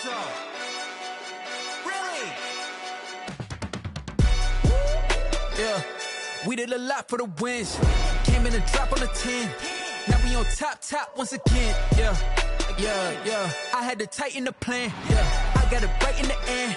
so. Really? Yeah, we did a lot for the wins. Came in a drop on the 10. Now we on top once again. Yeah. I had to tighten the plan. Yeah, I got it right in the end.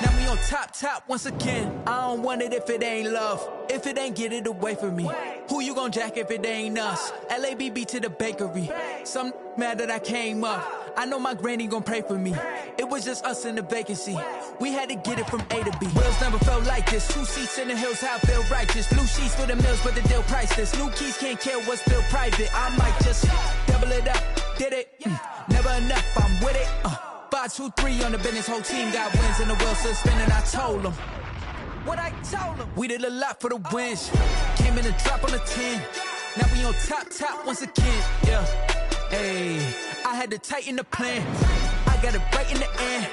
Now we on top once again. I don't want it if it ain't love. If it ain't, get it away from me. Who you gon' jack if it ain't us? LABB to the bakery. Some mad that I came up. I know my granny gon' pray for me. It was just us in the vacancy. We had to get it from A to B. Wheels never felt like this. 2 seats in the hills, how I feel righteous. Blue sheets for the mills, but the deal priceless. New keys can't kill what's still private. I might just double it up. Did it? Never enough, I'm with it. 5, 2, 3 on the business. Whole team got wins and the wheels still spinning. I told them what I told them. We did a lot for the wins. Came in a drop on the 10. Now we on top once again. Yeah. Hey, I had to tighten the plan. I got it right in the end.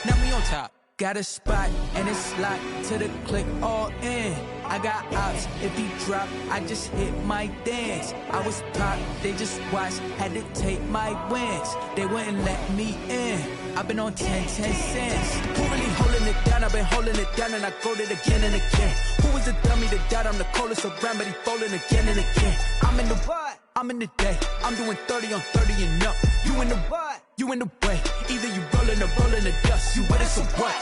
Now we on top. Got a spot and it's locked to the click all in. I got ops, if he drop, I just hit my dance. I was pop, they just watched, had to take my wins. They wouldn't let me in. I've been on 10 cents. Who really holding it down? I've been holding it down and I go it again and again. Who was the dummy to doubt? I'm the coldest around, but he folding again and again. I'm in the what? I'm in the day. I'm doing 30 on 30 and up. You in the what? You in the way. Either you rolling or rolling the dust. You with us or what?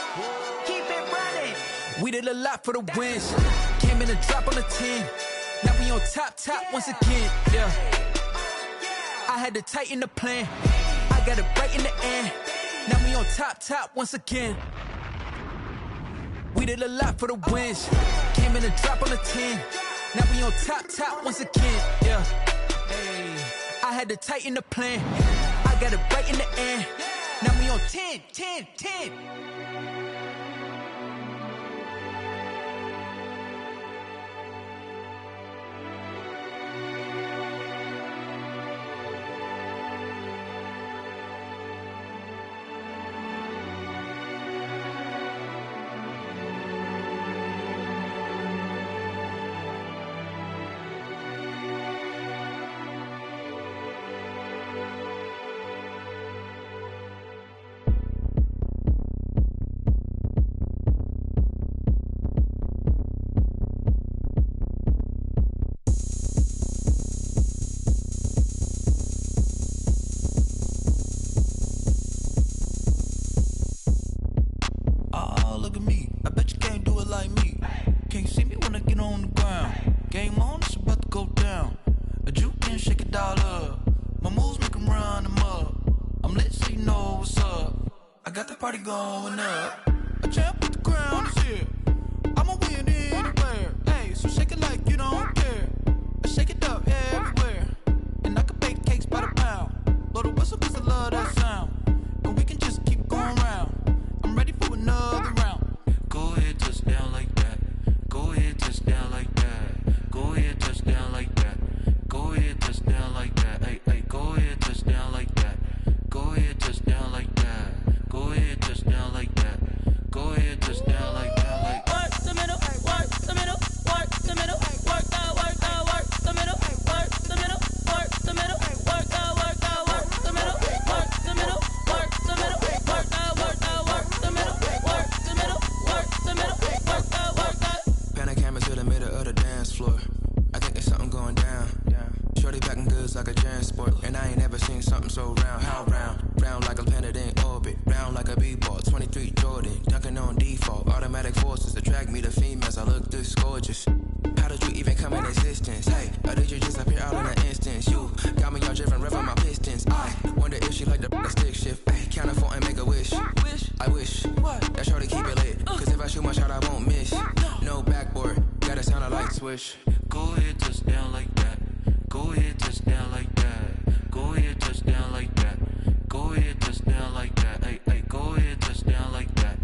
Keep it running. We did a lot for the wins. Came in a drop on the 10. Now we on top once again. Yeah. I had to tighten the plan. I got it right in the end. Now we on top once again. We did a lot for the wins. Came in a drop on the 10. Now we on top once again. Yeah. Hey, I had to tighten the plan. I got it right in the end. Now we on 10. Going up, a champ with the crown is here. I'ma win anywhere. Hey, so shake it like you don't care. I shake it up everywhere. And I can bake cakes by the pound. Blow the whistle cause I love that sound. And we can just keep going round. I'm ready for another round. Go ahead, touch down like that. Go ahead, touch down like that. Go ahead, touch down like that. Go ahead, touch down like that. Hey, go ahead, touch down like that. Go ahead, touch down like that. Go ahead, touch down like that. Go ahead, touch down like that. Like work the middle, work the middle, work the middle, work the middle, work the middle, work the middle, work the middle, work the middle, work the middle, work the middle, work the middle, work the middle, work the. Pan a camera to the middle of the dance floor. I think there's something going down. Shorty packing goods like a transport, and I ain't never seen something so round. How round? Round like a planet in orbit, round like a b-ball. 23 Jordan, dunking on default. Automatic forces attract me to females. I look this gorgeous. How did you even come in existence? Hey, or did you just appear out in an instance? You got me all driven, revving my pistons. I wonder if she like the stick shift. Hey, count a 4 and make a wish. I wish that shorty keep it lit. Cause if I shoot my shot, I won't miss. No backboard, gotta sound a light swish. go ahead, touch down like that. Go ahead, touch down like that. Go ahead, touch down like that. Go ahead, touch down like that. Hey, hey, go ahead, touch down like that.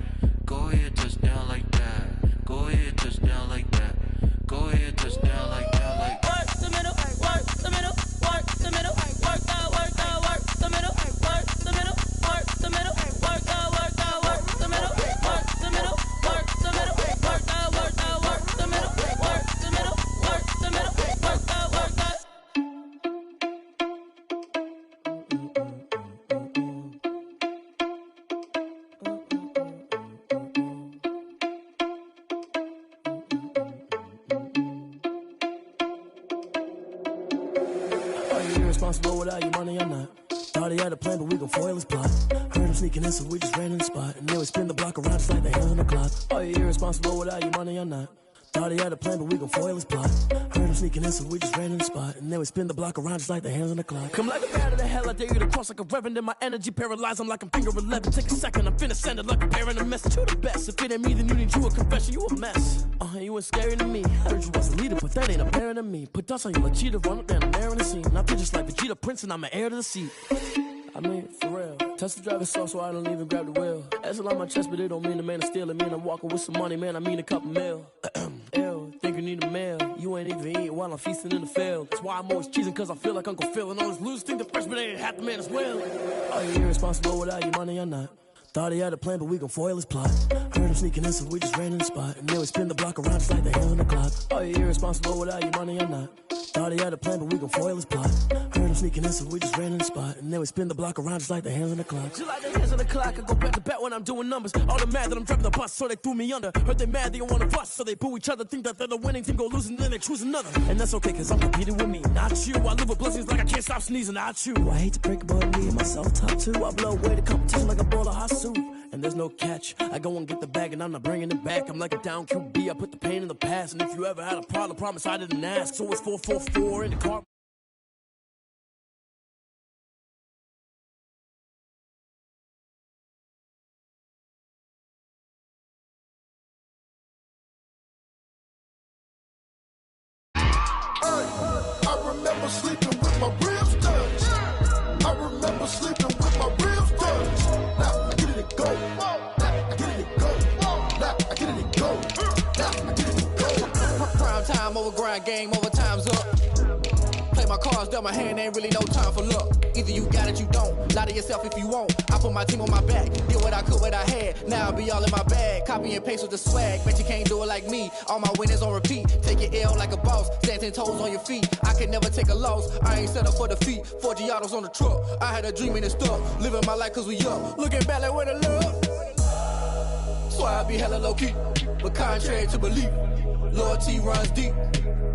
Go ahead, touch down like that. Go ahead, touch down like that. Go ahead, touch down like that. Like work the middle, work the middle, work the middle, work the middle, work the middle, work the middle, work the middle, work the middle, work the middle, work the middle, work the middle, work the middle, work the middle, work the middle, work the. irresponsible without your money or not. Thought he had a plan, but we gon' foil his plot. Heard him sneaking in, so we just ran in the spot. And then we spin the block around just like the hands on the clock. Are you irresponsible without your money or not? Thought he had a plan, but we gon' foil his plot. Heard him sneaking in, so we just ran in the spot. And then we spin the block around just like the hands on the clock. Come like a bat of the hell, I dare you to cross like a reverend. And my energy paralyzed, I'm like I'm finger 11. Take a second, I'm finna send it like a parent a message. You the best, if it ain't me, then you need you a confession. You a mess, you ain't scary to me. Heard you was a leader, but that ain't apparent to me. Put dust on you like cheetah, run up down the air in the scene. I feel just like Vegeta Prince, and I'm an heir to the seat. I mean, for real. Touch the driver's soft, so I don't even grab the wheel. That's on my chest, but it don't mean the man is stealing. Mean I'm walking with some money, man, I mean a couple mil. Ew, think you need a meal. You ain't even eating while I'm feasting in the field. That's why I'm always cheesing, cause I feel like Uncle Phil. And all this lose think the freshman ain't half the man as well. Are you irresponsible without your money or not? Thought he had a plan, but we gon' foil his plot. Heard him sneaking in, so we just ran in the spot. And then we spin the block around just like the hands on the clock. Are you irresponsible without your money or not? Thought he had a plan, but we gon' foil his plot. Heard him sneaking in, so we just ran in the spot. And then we spin the block around just like the hands on the clock. Just like the hands on the clock, I go back to back when I'm doing numbers. All the mad that I'm driving the bus, so they threw me under. Heard they mad, they don't wanna bust, so they boo each other. Think that they're the winning team, go losing, then they choose another. And that's okay, cause I'm competing with me, not you. I live with blessings like I can't stop sneezing, not you. I hate to break it, but me and myself top two. I blow away the competition like a bowl of hot soup. And there's no catch. I go and get the bag and I'm not bringing it back. I'm like a down QB, I put the pain in the past. And if you ever had a problem, promise I didn't ask. So it's 444 in the car. I remember sleeping with my ribs touched. I remember sleeping with my ribs touched. Now I get it and go. Now I get it and go. Now I get it and go. Now I get it and go. Prime time over grind game, over time's up. Play my cards, dealt my hand, ain't really no time for luck. Either you got it, you don't. Lie to yourself if you won't. I put my team on my back, did what I could, what I had. Now I'll be all in my bag, copy and paste with the swag. Bet you can't do it like me. All my winners on repeat. Take your L like a boss, stand 10 toes on your feet. I can never take a loss. I ain't set up for defeat. 4 Giottos on the truck. I had a dream and it stuck. Living my life cause we up. Looking back like where the love. So I be hella low key, but contrary to belief, loyalty runs deep.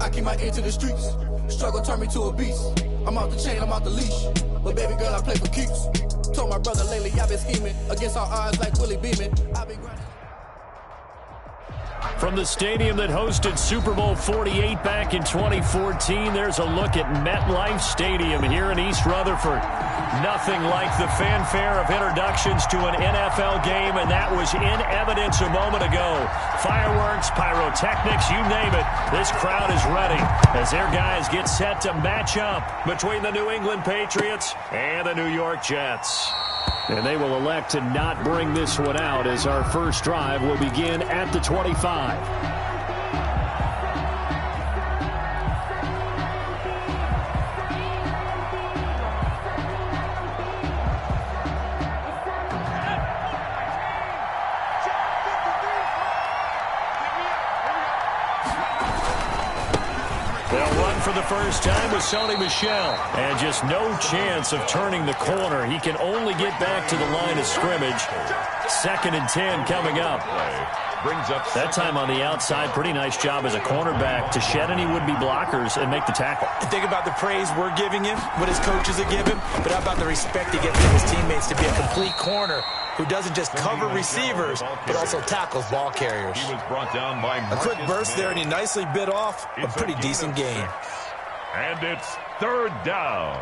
I keep my ear to the streets. Struggle turned me to a beast. I'm off the chain, I'm off the leash. But baby girl, I play for keeps. Told my brother lately I've been scheming against all odds like Willie Beeman. I've been grinding. From the stadium that hosted Super Bowl 48 back in 2014, there's a look at MetLife Stadium here in East Rutherford. Nothing like the fanfare of introductions to an NFL game, and that was in evidence a moment ago. Fireworks, pyrotechnics, you name it. This crowd is ready as their guys get set to match up between the New England Patriots and the New York Jets. And they will elect to not bring this one out as our first drive will begin at the 25. For the first time with Sony Michel. And just no chance of turning the corner. He can only get back to the line of scrimmage. 2nd and 10 coming up. That time on the outside, pretty nice job as a cornerback to shed any would-be blockers and make the tackle. Think about the praise we're giving him, what his coaches are giving, but how about the respect he gets from his teammates to be a complete corner who doesn't just cover receivers, but also tackles ball carriers. He was brought down by a quick burst there, and he nicely bit off a pretty decent gain. And it's 3rd down.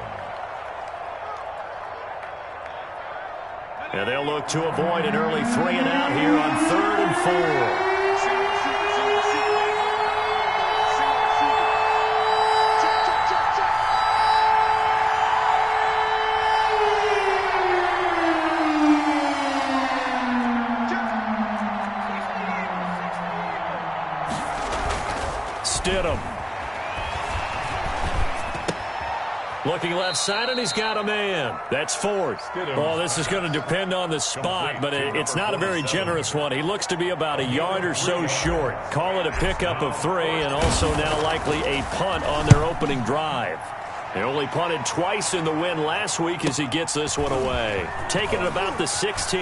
And they'll look to avoid an early 3 and out here on 3rd and 4. Stidham. Looking left side, and he's got a man. That's 4th. Oh, this is going to depend on the spot, but it's not a very generous one. He looks to be about a yard or so short. Call it a pickup of 3, and also now likely a punt on their opening drive. They only punted twice in the win last week as he gets this one away. Taking it about the 16.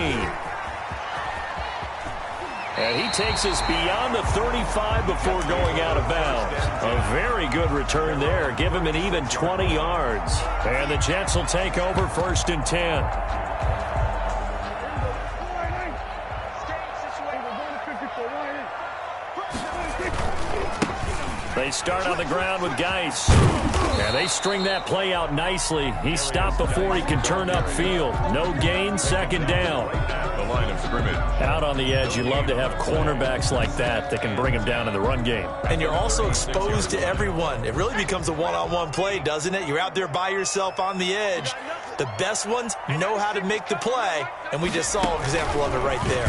And he takes us beyond the 35 before going out of bounds. A Very good return there. Give him an even 20 yards. And the Jets will take over 1st and 10. They start on the ground with Geis. And they string that play out nicely. He stopped before he can turn upfield. No gain, 2nd down. At the line of scrimmage. Out on the edge, you love to have cornerbacks like that can bring him down in the run game. And you're also exposed to everyone. It really becomes a one-on-one play, doesn't it? You're out there by yourself on the edge. The best ones know how to make the play, and we just saw an example of it right there.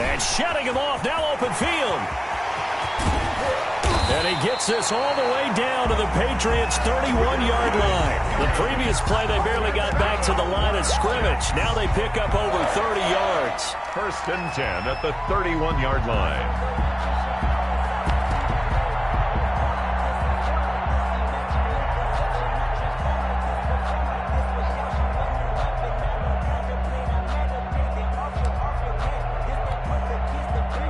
And shutting him off, now open field. And he gets this all the way down to the Patriots' 31-yard line. The previous play, they barely got back to the line of scrimmage. Now they pick up over 30 yards. 1st and 10 at the 31-yard line.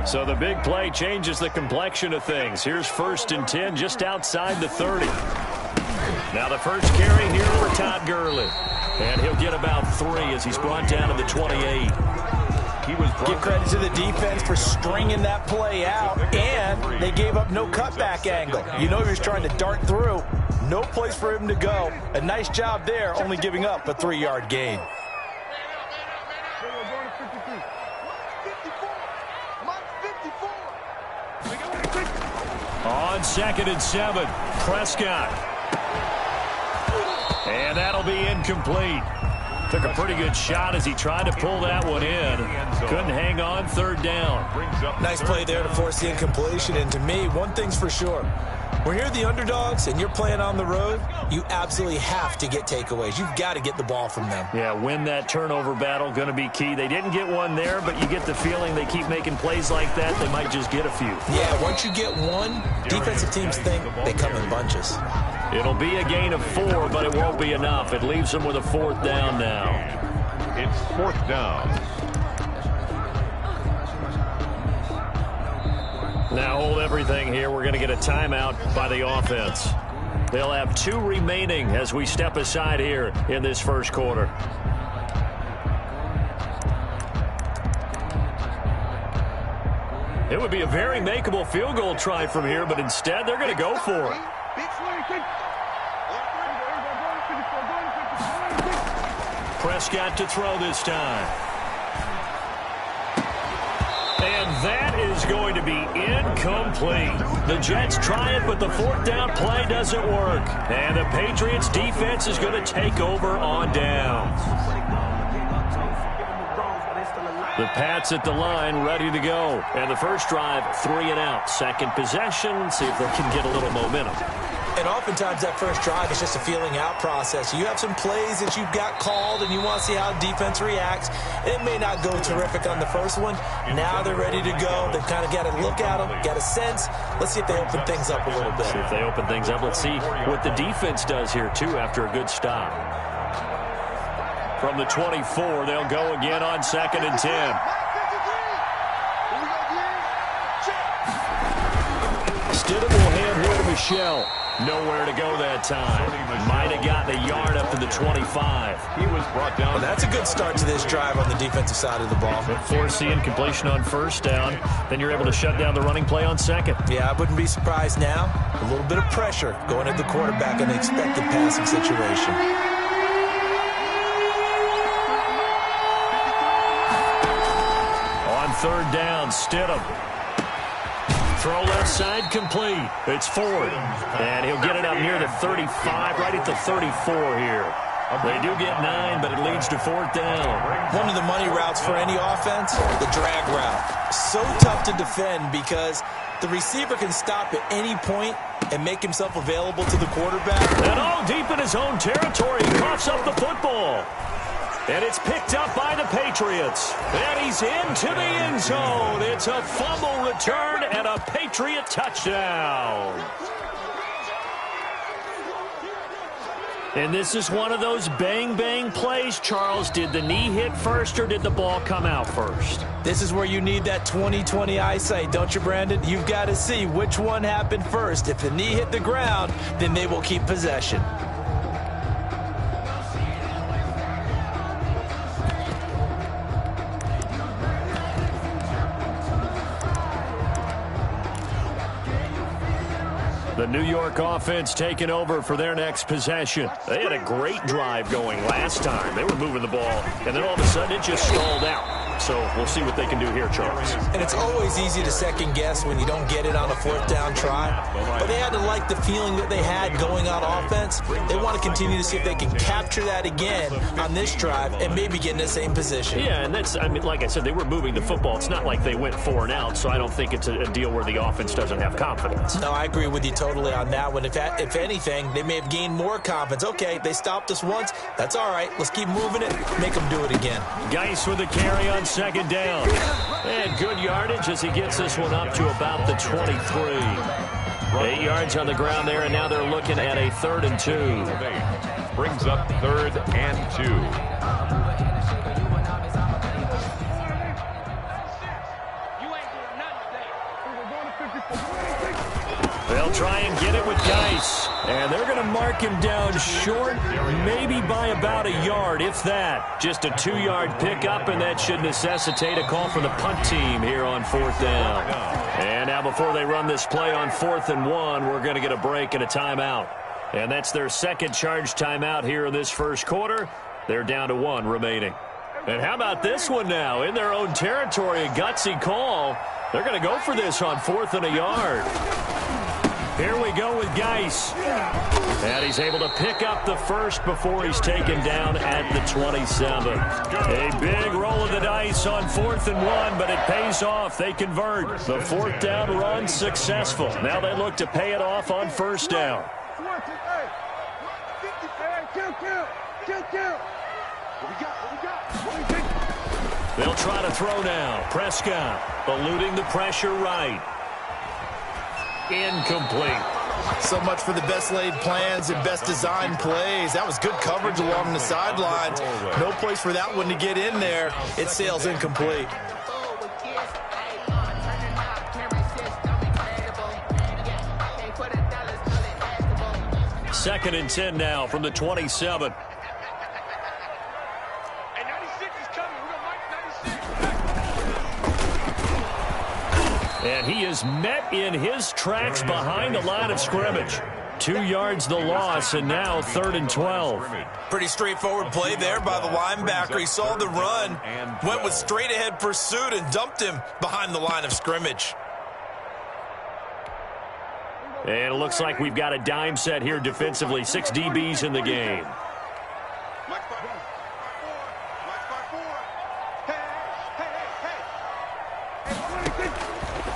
So the big play changes the complexion of things. Here's 1st and 10 just outside the 30. Now the first carry here for Todd Gurley. And he'll get about 3 as he's brought down to the 28. Give credit to the defense for stringing that play out, and they gave up no cutback angle. You know he was trying to dart through. No place for him to go. A nice job there, only giving up a 3-yard gain. On 2nd and 7, Prescott. And that'll be incomplete. Took a pretty good shot as he tried to pull that one in. Couldn't hang on, 3rd down. Nice play there to force the incompletion. And to me, one thing's for sure. When you're the underdogs and you're playing on the road, you absolutely have to get takeaways. You've got to get the ball from them. Yeah, win that turnover battle, going to be key. They didn't get one there, but you get the feeling they keep making plays like that, they might just get a few. Yeah, once you get one, defensive teams think they come in bunches. It'll be a gain of 4, but it won't be enough. It leaves them with a 4th down now. It's 4th down. Now hold everything here. We're going to get a timeout by the offense. They'll have 2 remaining as we step aside here in this first quarter. It would be a very makeable field goal try from here, but instead they're going to go for it. Prescott to throw this time. And that is going to be incomplete. The Jets try it, but the 4th down play doesn't work. And the Patriots defense is going to take over on downs. The Pats at the line, ready to go. And the first drive, 3 and out. Second possession, see if they can get a little momentum. And oftentimes that first drive is just a feeling out process. You have some plays that you've got called and you want to see how defense reacts. It may not go terrific on the first one. Now they're ready to go. They've kind of got to look at them, get a sense. Let's see if they open things up a little bit. See if they open things up. Let's see what the defense does here, too, after a good stop. From the 24, they'll go again on 2nd and 10. Stidham will hand here to Michelle. Nowhere to go that time. Might have gotten a yard up to the 25. He was brought down. Well, that's a good start to this drive on the defensive side of the ball. Force the incompletion on 1st down. Then you're able to shut down the running play on 2nd. Yeah, I wouldn't be surprised now. A little bit of pressure going at the quarterback in the expected passing situation. On 3rd down, Stidham. Throw left side complete. It's Ford. And he'll get it up near the 35, right at the 34 here. They do get 9, but it leads to 4th down. One of the money routes for any offense, the drag route. So tough to defend because the receiver can stop at any point and make himself available to the quarterback. And all deep in his own territory, he coughs up the football. And it's picked up by the Patriots. And he's into the end zone. It's a fumble return and a Patriot touchdown. And this is one of those bang-bang plays, Charles. Did the knee hit first or did the ball come out first? This is where you need that 20/20 eyesight, don't you, Brandon? You've got to see which one happened first. If the knee hit the ground, then they will keep possession. The New York offense taking over for their next possession. They had a great drive going last time. They were moving the ball, and then all of a sudden it just stalled out. So we'll see what they can do here, Charles. And it's always easy to second guess when you don't get it on a fourth down try. But they had to like the feeling that they had going on offense. They want to continue to see if they can capture that again on this drive and maybe get in the same position. Yeah, and that's, I mean, like I said, they were moving the football. It's not like they went 4 and out, so I don't think it's a deal where the offense doesn't have confidence. No, I agree with you totally on that one. If anything, they may have gained more confidence. Okay, they stopped us once. That's all right. Let's keep moving it. Make them do it again. Geis with the carry on second down. And good yardage as he gets this one up to about the 23. 8 yards on the ground there, and now they're looking at a 3rd and 2. Brings up 3rd and 2. They'll try and get it with Geis. And they're going to mark him down short, maybe by about a yard, if that. Just a 2-yard pickup, and that should necessitate a call for the punt team here on 4th down. And now before they run this play on 4th and 1, we're going to get a break and a timeout. And that's their second charge timeout here in this first quarter. They're down to 1 remaining. And how about this one now? In their own territory, a gutsy call. They're going to go for this on 4th and a yard. Here we go with Geis. And he's able to pick up the first before he's taken down at the 27. A big roll of the dice on 4th and 1, but it pays off. They convert. The 4th down run successful. Now they look to pay it off on 1st down. They'll try to throw now. Prescott eluding the pressure right. Incomplete. So much for the best laid plans and best designed plays. That was good coverage along the sidelines. No place for that one to get in there. It sails incomplete. Second and 10 now from the 27. And he is met in his tracks behind the line of scrimmage. 2 yards the loss, and now 3rd and 12. Pretty straightforward play there by the linebacker. He saw the run, went with straight-ahead pursuit, and dumped him behind the line of scrimmage. And it looks like we've got a dime set here defensively. 6 DBs in the game.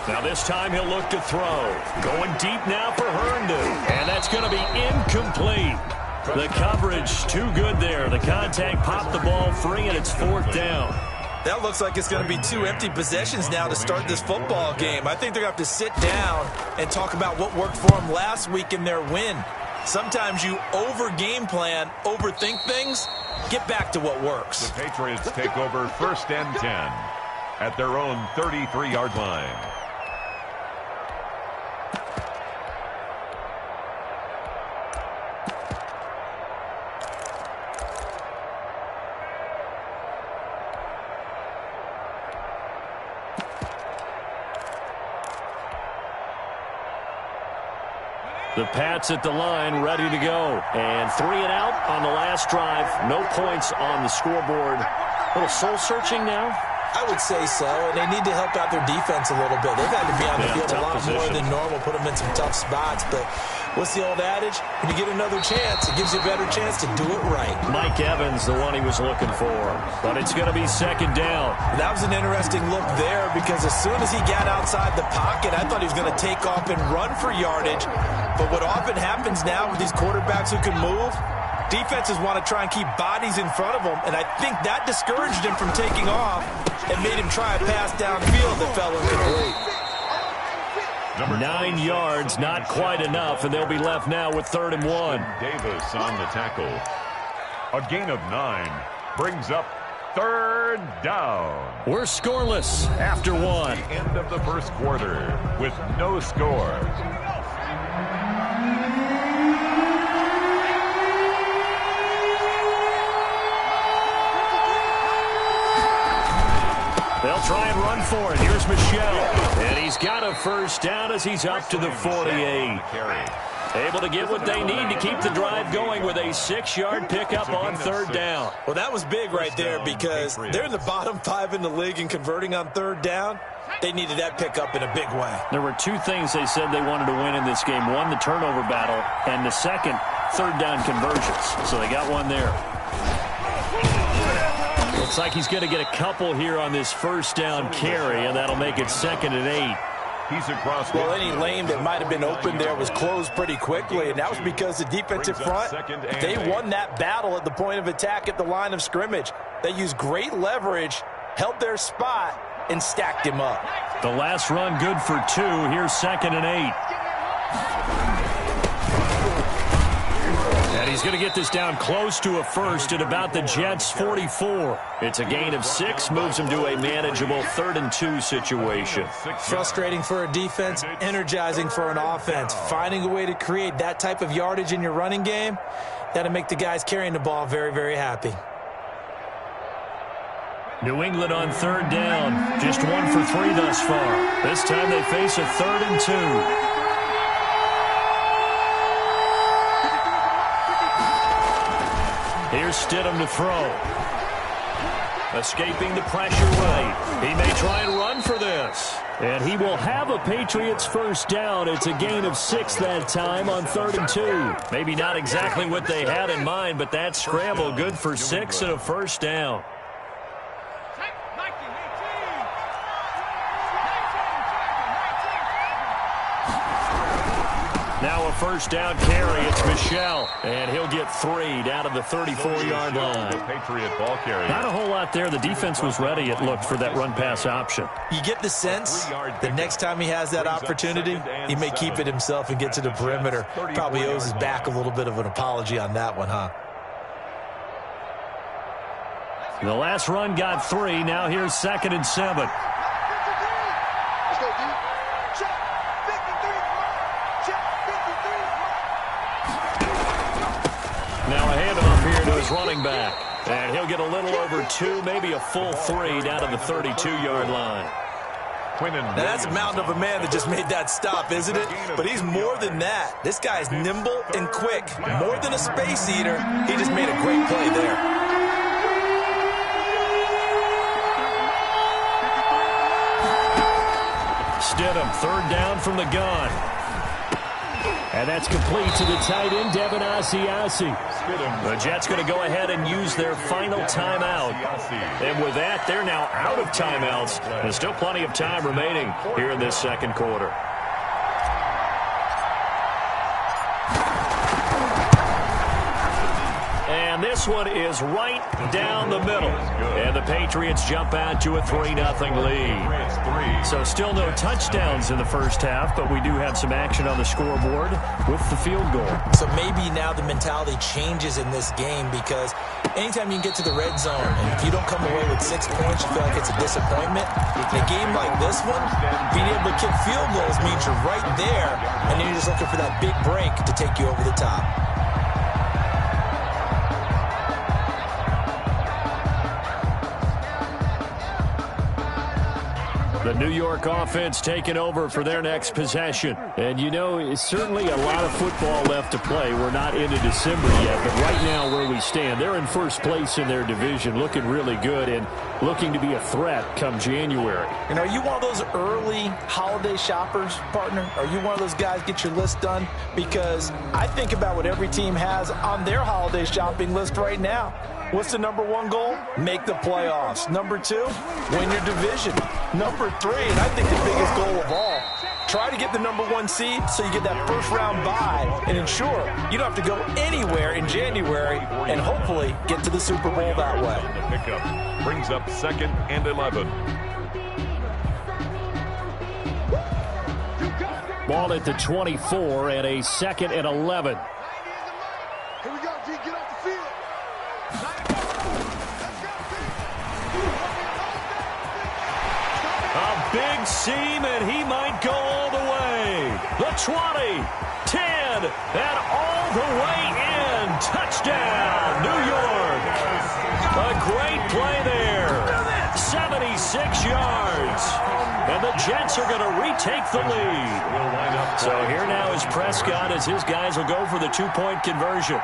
Now this time he'll look to throw. Going deep now for Herndon. And that's going to be incomplete. The coverage too good there. The contact popped the ball free, and it's 4th down. That looks like it's going to be 2 empty possessions now to start this football game. I think they're going to have to sit down and talk about what worked for them last week in their win. Sometimes you over-game plan, overthink things. Get back to what works. The Patriots take over 1st and 10 at their own 33-yard line. The Pats at the line, ready to go. And 3 and out on the last drive. No points on the scoreboard. A little soul-searching now? I would say so, and they need to help out their defense a little bit. They've had to be on the field a lot more than normal, put them in some tough spots. But what's the old adage? When you get another chance, it gives you a better chance to do it right. Mike Evans, the one he was looking for. But it's going to be 2nd down. That was an interesting look there because as soon as he got outside the pocket, I thought he was going to take off and run for yardage. But what often happens now with these quarterbacks who can move, defenses want to try and keep bodies in front of them, and I think that discouraged him from taking off and made him try a pass downfield that fell incomplete. 9 yards, not quite enough, and they'll be left now with 3rd and 1. Davis on the tackle. A gain of 9 brings up 3rd down. We're scoreless after 1. The end of the first quarter with no score. They'll try and run for it. Here's Michelle. And he's got a first down as he's up to the 48. Able to get what they need to keep the drive going with a 6-yard pickup on 3rd down. Well, that was big right there because they're in the bottom 5 in the league and converting on 3rd down. They needed that pickup in a big way. There were 2 things they said they wanted to win in this game. One, the turnover battle, and the second, 3rd down conversions. So they got one there. Looks like he's going to get a couple here on this 1st down carry, and that'll make it 2nd and 8. He's across. Well, any lane that might have been open there was closed pretty quickly, and that was because the defensive front, they won that battle at the point of attack at the line of scrimmage. They used great leverage, held their spot, and stacked him up. The last run good for 2. Here's 2nd and 8. And he's going to get this down close to a 1st at about the Jets' 44. It's a gain of 6, moves him to a manageable 3rd and 2 situation. Frustrating for a defense, energizing for an offense. Finding a way to create that type of yardage in your running game, that'll make the guys carrying the ball very, very happy. New England on 3rd down. Just 1 for 3 thus far. This time they face a 3rd and 2. Here's Stidham to throw. Escaping the pressure right. He may try and run for this. And he will have a Patriots 1st down. It's a gain of 6 that time on 3rd and 2. Maybe not exactly what they had in mind, but that scramble good for 6 and a 1st down. Now a 1st down carry. It's Michelle. And he'll get 3 down to the 34-yard line. Patriot ball carrier. Not a whole lot there. The defense was ready, it looked, for that run-pass option. You get the sense the next time he has that opportunity, he may keep it himself and get to the perimeter. Probably owes his back a little bit of an apology on that one, huh? The last run got 3. Now here's 2nd and 7. Now a handoff here to his running back. And he'll get a little over 2, maybe a full 3 down to the 32-yard line. Now that's a mountain of a man that just made that stop, isn't it? But he's more than that. This guy's nimble and quick. More than a space eater. He just made a great play there. Stidham, 3rd down from the gun. And that's complete to the tight end, Devin Asiasi. The Jets going to go ahead and use their final timeout. And with that, they're now out of timeouts. There's still plenty of time remaining here in this 2nd quarter. And this one is right down the middle. And the Patriots jump out to a 3-0 lead. So still no touchdowns in the 1st half, but we do have some action on the scoreboard with the field goal. So maybe now the mentality changes in this game because anytime you can get to the red zone, and if you don't come away with 6 points, you feel like it's a disappointment. In a game like this one, being able to kick field goals means you're right there, and then you're just looking for that big break to take you over the top. The New York offense taking over for their next possession. And, you know, it's certainly a lot of football left to play. We're not into December yet, but right now where we stand, they're in 1st place in their division, looking really good and looking to be a threat come January. And are you one of those early holiday shoppers, partner? Are you one of those guys get your list done? Because I think about what every team has on their holiday shopping list right now. What's the #1 goal? Make the playoffs. #2, win your division. #3, and I think the biggest goal of all, try to get the #1 seed so you get that 1st-round bye and ensure you don't have to go anywhere in January and hopefully get to the Super Bowl that way. The pickup brings up 2nd and 11. Ball at the 24 and a 2nd and 11. Here we go, G. Get off the field. A big seam, and he might go all the way. The 20, 10, and all the way in. Touchdown, New York. A great play there. 76 yards. And the Jets are going to retake the lead. So here now is Prescott as his guys will go for the 2-point conversion.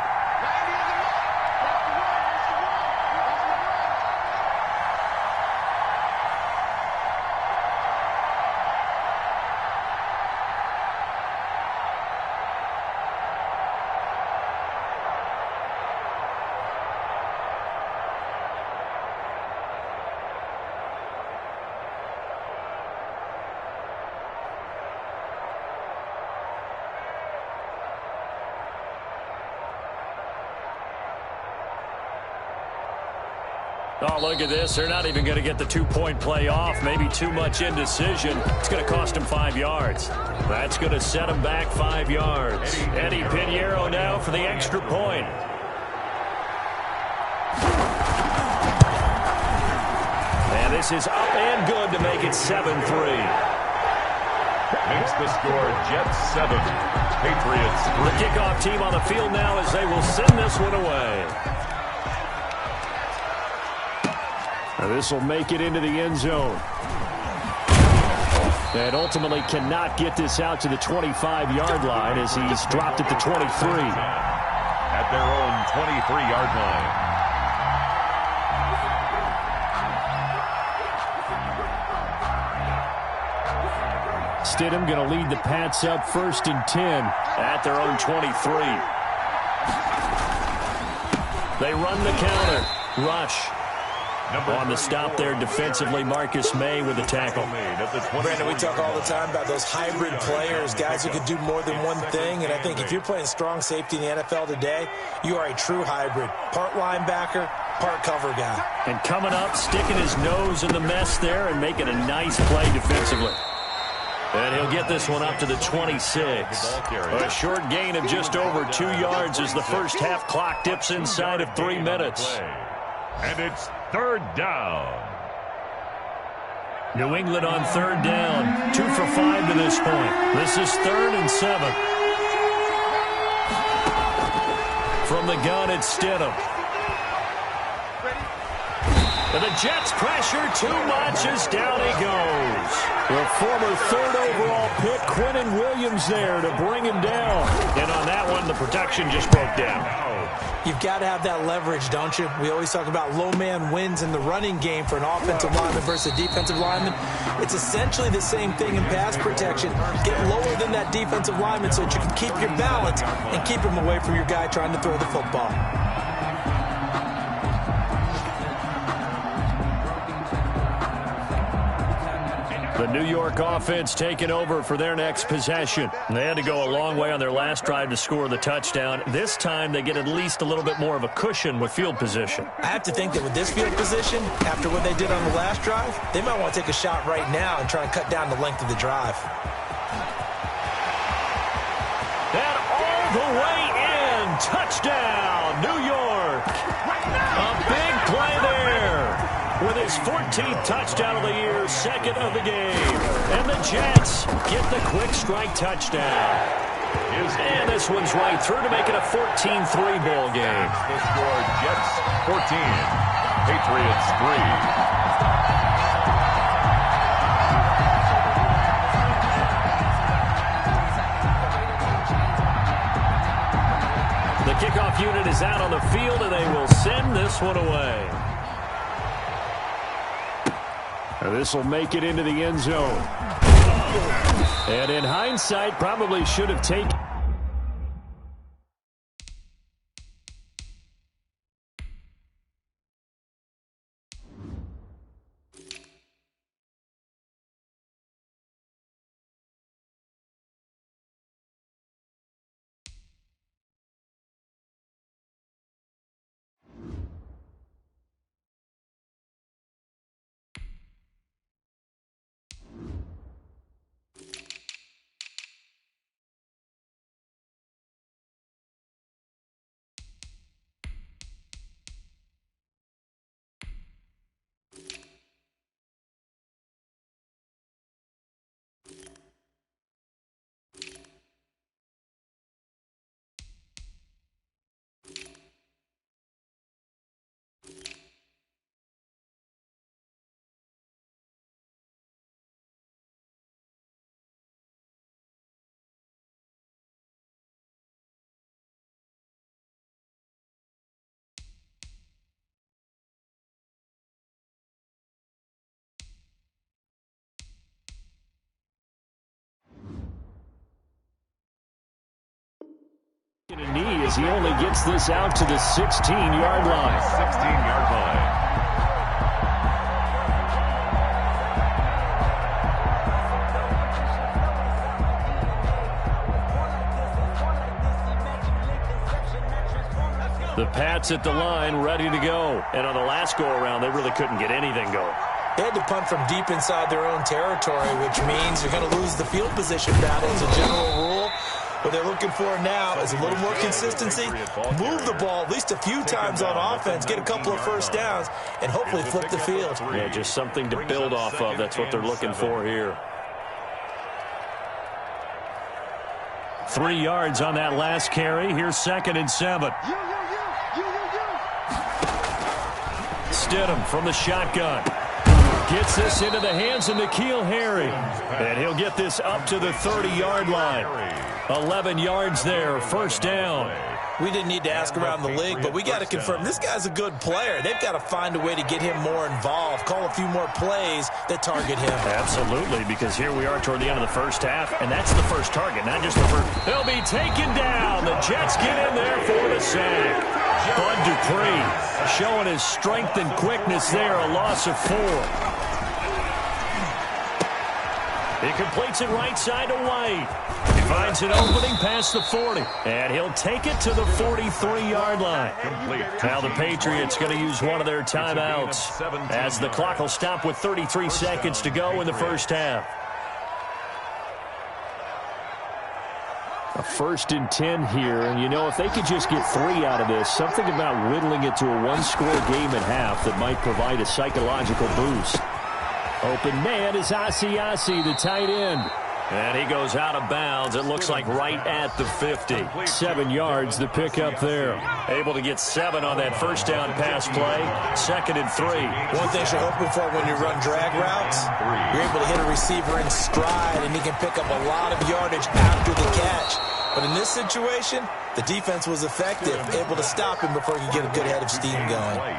Oh, look at this. They're not even going to get the 2-point play off. Maybe too much indecision. It's going to cost them 5 yards. That's going to set them back 5 yards. Eddie Pinheiro now for the extra point. And this is up and good to make it 7-3. Makes the score Jets 7, Patriots 3. The kickoff team on the field now as they will send this one away. This will make it into the end zone. And ultimately cannot get this out to the 25-yard line as he's dropped at the 23. At their own 23-yard line. Stidham going to lead the Pats up 1st and 10 at their own 23. They run the counter. Rush. On the stop there defensively, Marcus May with the tackle. Brandon, we talk all the time about those hybrid players, guys who can do more than one thing. And I think if you're playing strong safety in the NFL today, you are a true hybrid. Part linebacker, part cover guy. And coming up, sticking his nose in the mess there and making a nice play defensively. And he'll get this one up to the 26. A short gain of just over 2 yards as the first half clock dips inside of 3 minutes. And it's 3rd down. New England on 3rd down. 2 for 5 to this point. This is 3rd and 7. From the gun, it's Stidham. And the Jets pressure too much as down he goes. The former 3rd overall pick, Quentin Williams there to bring him down. And on that one, the protection just broke down. You've got to have that leverage, don't you? We always talk about low man wins in the running game for an offensive lineman versus a defensive lineman. It's essentially the same thing in pass protection. Get lower than that defensive lineman so that you can keep your balance and keep him away from your guy trying to throw the football. The New York offense taking over for their next possession. They had to go a long way on their last drive to score the touchdown. This time they get at least a little bit more of a cushion with field position. I have to think that with this field position, after what they did on the last drive, they might want to take a shot right now and try and cut down the length of the drive. And all the way in. Touchdown, New York. A big play there. With his 14th touchdown of the year, 2nd of the game. And the Jets get the quick strike touchdown. And this one's right through to make it a 14-3 ball game. The score, Jets 14, Patriots 3. The kickoff unit is out on the field, and they will send this one away. This will make it into the end zone. And in hindsight, probably should have taken as he only gets this out to the 16-yard line. 16-yard line. The Pats at the line, ready to go. And on the last go-around, they really couldn't get anything going. They had to punt from deep inside their own territory, which means you're going to lose the field position battle as a general rule. What they're looking for now is a little more consistency, move the ball at least a few times on offense, get a couple of first downs, and hopefully flip the field. Yeah, just something to build off of. That's what they're looking for here. 3 yards on that last carry. Here's 2nd and 7. Stidham from the shotgun. Gets this into the hands of N'Keal Harry. And he'll get this up to the 30-yard line. 11 yards there, first down. We didn't need to ask around the league, but we got to confirm this guy's a good player. They've got to find a way to get him more involved, call a few more plays that target him. Absolutely, because here we are toward the end of the first half, and that's the first target, not just the first. He'll be taken down. The Jets get in there for the sack. Bud Dupree showing his strength and quickness there, a loss of 4. He completes it right side to White. He finds an opening past the 40, and he'll take it to the 43-yard line. Now the Patriots going to use one of their timeouts as the clock will stop with 33 seconds to go in the first half. A 1st and 10 here, and you know, if they could just get 3 out of this, something about whittling it to a one-score game at half that might provide a psychological boost. Open man is Asiasi, the tight end. And he goes out of bounds. It looks like right at the 50. 7 yards, the pickup there. Able to get 7 on that first down pass play. 2nd and 3. One thing you're hoping for when you run drag routes, you're able to hit a receiver in stride, and he can pick up a lot of yardage after the catch. But in this situation, the defense was effective, able to stop him before he could get a good head of steam going.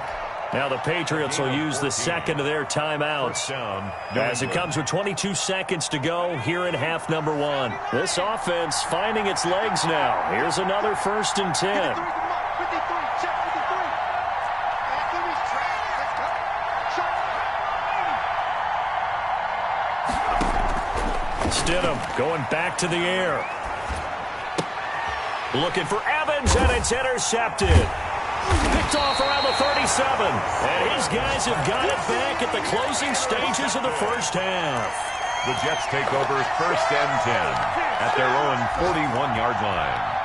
Now the Patriots will use the second of their timeouts as it comes with 22 seconds to go here in half number 1. This offense finding its legs now. Here's another 1st and 10. Stidham going back to the air. Looking for Evans, and it's intercepted. Picked off around the 37. And his guys have got it back at the closing stages of the first half. The Jets take over 1st and 10 at their own 41-yard line.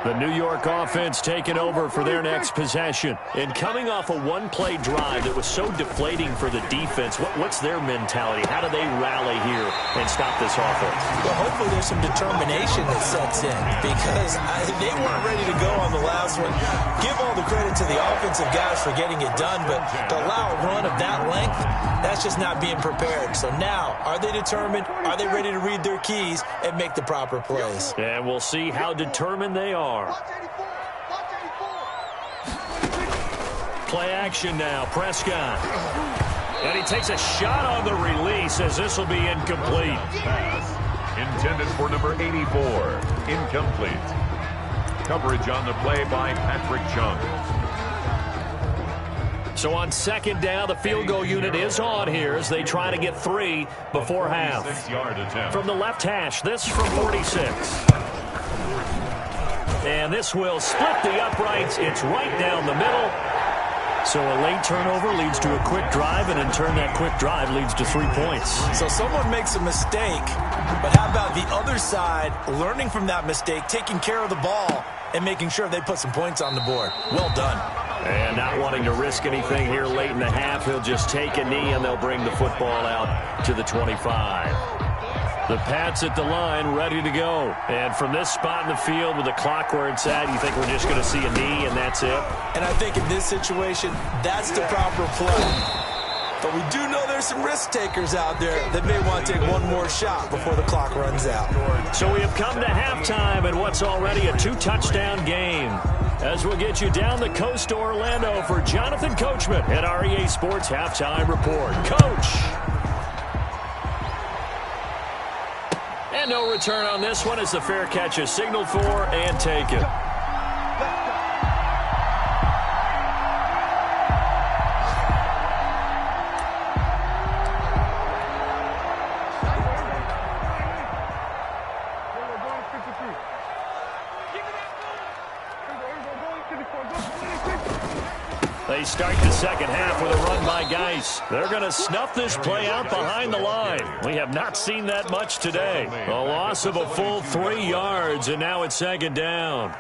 The New York offense taking over for their next possession. And coming off a one-play drive that was so deflating for the defense, what's their mentality? How do they rally here and stop this offense? Well, hopefully there's some determination that sets in, because they weren't ready to go on the last one. Give all the credit to the offensive guys for getting it done, but to allow a run of that length, that's just not being prepared. So now, are they determined? Are they ready to read their keys and make the proper plays? And we'll see how determined they are. Play action now, Prescott. And he takes a shot on the release as this will be incomplete. Pass intended for number 84. Incomplete. Coverage on the play by Patrick Chung. So on 2nd down, the field goal unit is on here as they try to get 3 before half. 46-yard attempt. From the left hash, this from 46. And this will split the uprights. It's right down the middle. So a late turnover leads to a quick drive, and in turn that quick drive leads to 3 points. So someone makes a mistake, but how about the other side learning from that mistake, taking care of the ball, and making sure they put some points on the board? Well done. And not wanting to risk anything here late in the half, he'll just take a knee, and they'll bring the football out to the 25. The Pats at the line, ready to go. And from this spot in the field with the clock where it's at, you think we're just going to see a knee and that's it? And I think in this situation, that's the proper play. But we do know there's some risk takers out there that may want to take one more shot before the clock runs out. So we have come to halftime in what's already a 2-touchdown game. As we'll get you down the coast to Orlando for Jonathan Coachman at our EA Sports Halftime Report. Coach. And no return on this one as the fair catch is signaled for and taken. They start the second half with a run by Geis. They're going to snuff this play out behind the line. We have not seen that much today. A loss of a full 3 yards, and now it's second down.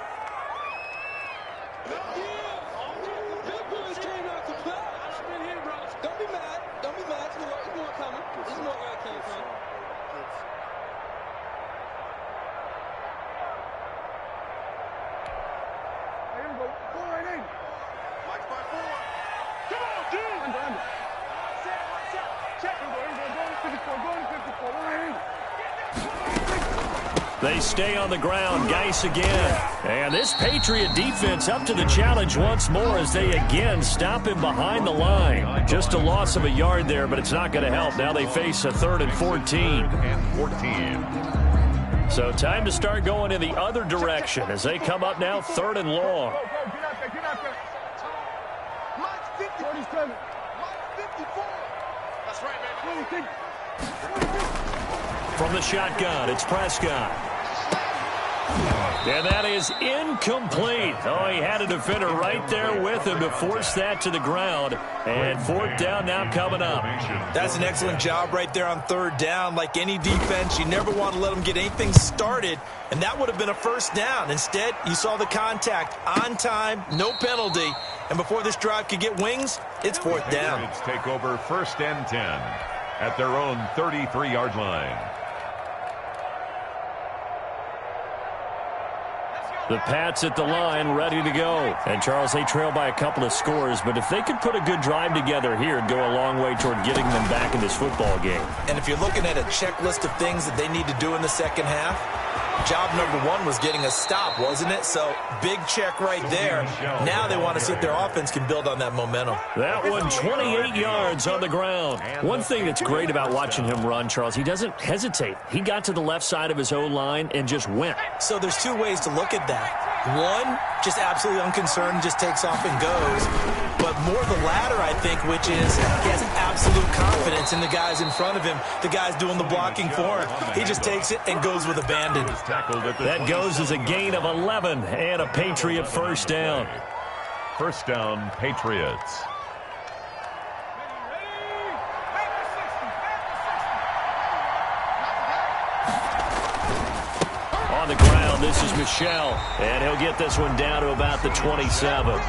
They stay on the ground. Geis again. And this Patriot defense up to the challenge once more as they again stop him behind the line. Just a loss of a yard there, but it's not going to help. Now they face a 3rd and 14. So time to start going in the other direction as they come up now 3rd and long. From the shotgun, it's Prescott. And that is incomplete. Oh, he had a defender right there with him to force that to the ground. And 4th down now coming up. That's an excellent job right there on 3rd down. Like any defense, you never want to let them get anything started. And that would have been a 1st down. Instead, you saw the contact on time, no penalty. And before this drive could get wings, it's 4th down. Patriots take over 1st and 10 at their own 33-yard line. The Pats at the line, ready to go. And, Charles, they trail by a couple of scores, but if they could put a good drive together here, it'd go a long way toward getting them back in this football game. And if you're looking at a checklist of things that they need to do in the second half, job number 1 was getting a stop, wasn't it? So, big check right there. Now they want to see if their offense can build on that momentum. That one, 28 yards on the ground. One thing that's great about watching him run, Charles, he doesn't hesitate. He got to the left side of his O-line and just went. So there's 2 ways to look at that. One, just absolutely unconcerned, just takes off and goes. But more the latter, I think, which is he has absolute confidence in the guys in front of him, the guys doing the blocking for him. He just takes it and goes with abandon. That goes as a gain of 11 and a Patriot 1st down. 1st down, Patriots. On the ground, this is Michel, and he'll get this one down to about the 27.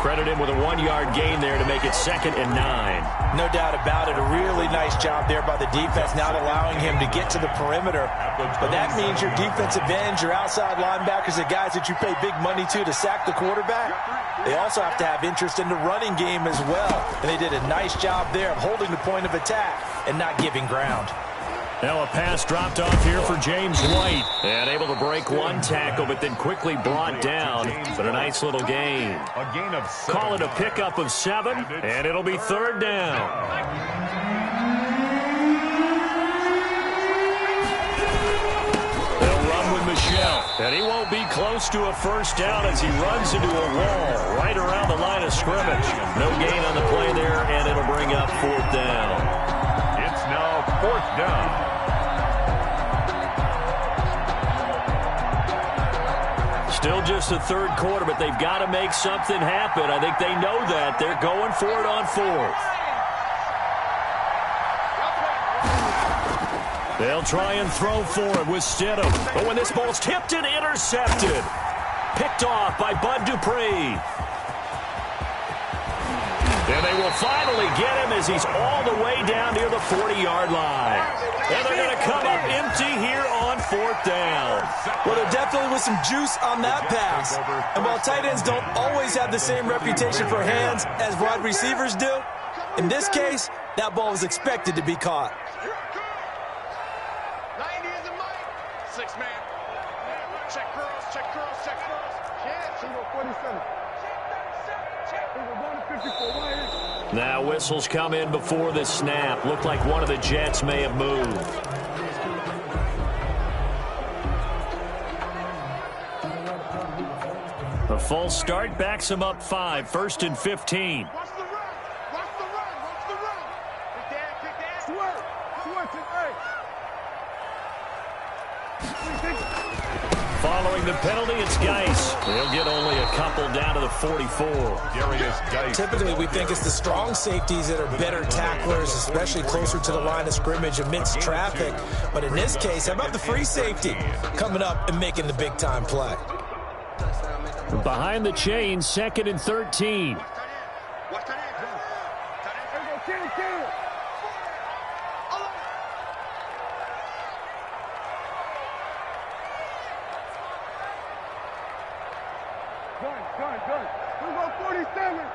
Credit him with a 1-yard gain there to make it 2nd and 9. No doubt about it. A really nice job there by the defense, not allowing him to get to the perimeter. But that means your defensive ends, your outside linebackers, the guys that you pay big money to sack the quarterback, they also have to have interest in the running game as well. And they did a nice job there of holding the point of attack and not giving ground. Now a pass dropped off here for James White. And able to break one tackle, but then quickly brought down. But a nice little gain. A gain of 7. Call it a pickup of 7, and it'll be 3rd down. They'll run with Michel. And he won't be close to a 1st down as he runs into a wall right around the line of scrimmage. No gain on the play there, and it'll bring up 4th down. It's now 4th down. Still just the 3rd quarter, but they've got to make something happen. I think they know that. They're going for it on 4th. They'll try and throw for it with Stidham. But when this ball's tipped and intercepted. Picked off by Bud Dupree. And they will finally get him as he's all the way down near the 40-yard line. And they're going to come up empty here on 4th down. Well, there definitely was some juice on that pass. And while tight ends don't always have the same reputation for hands as wide receivers do, in this case, that ball was expected to be caught. 90 is a mic. 6-man. Check girls, check girls, check girls. Yeah, single 47. Now whistles come in before the snap. Looked like one of the Jets may have moved. A false start backs him up 5, 1st and 15. Watch the run. Watch the run. Watch the run. Kick that. Following the penalty, it's Geis. He'll get only a couple down to the 44. Darius Geis. Typically, we think it's the strong safeties that are better tacklers, especially closer to the line of scrimmage amidst traffic. But in this case, how about the free safety coming up and making the big-time play? Behind the chain, 2nd and 13. Good. We go 47.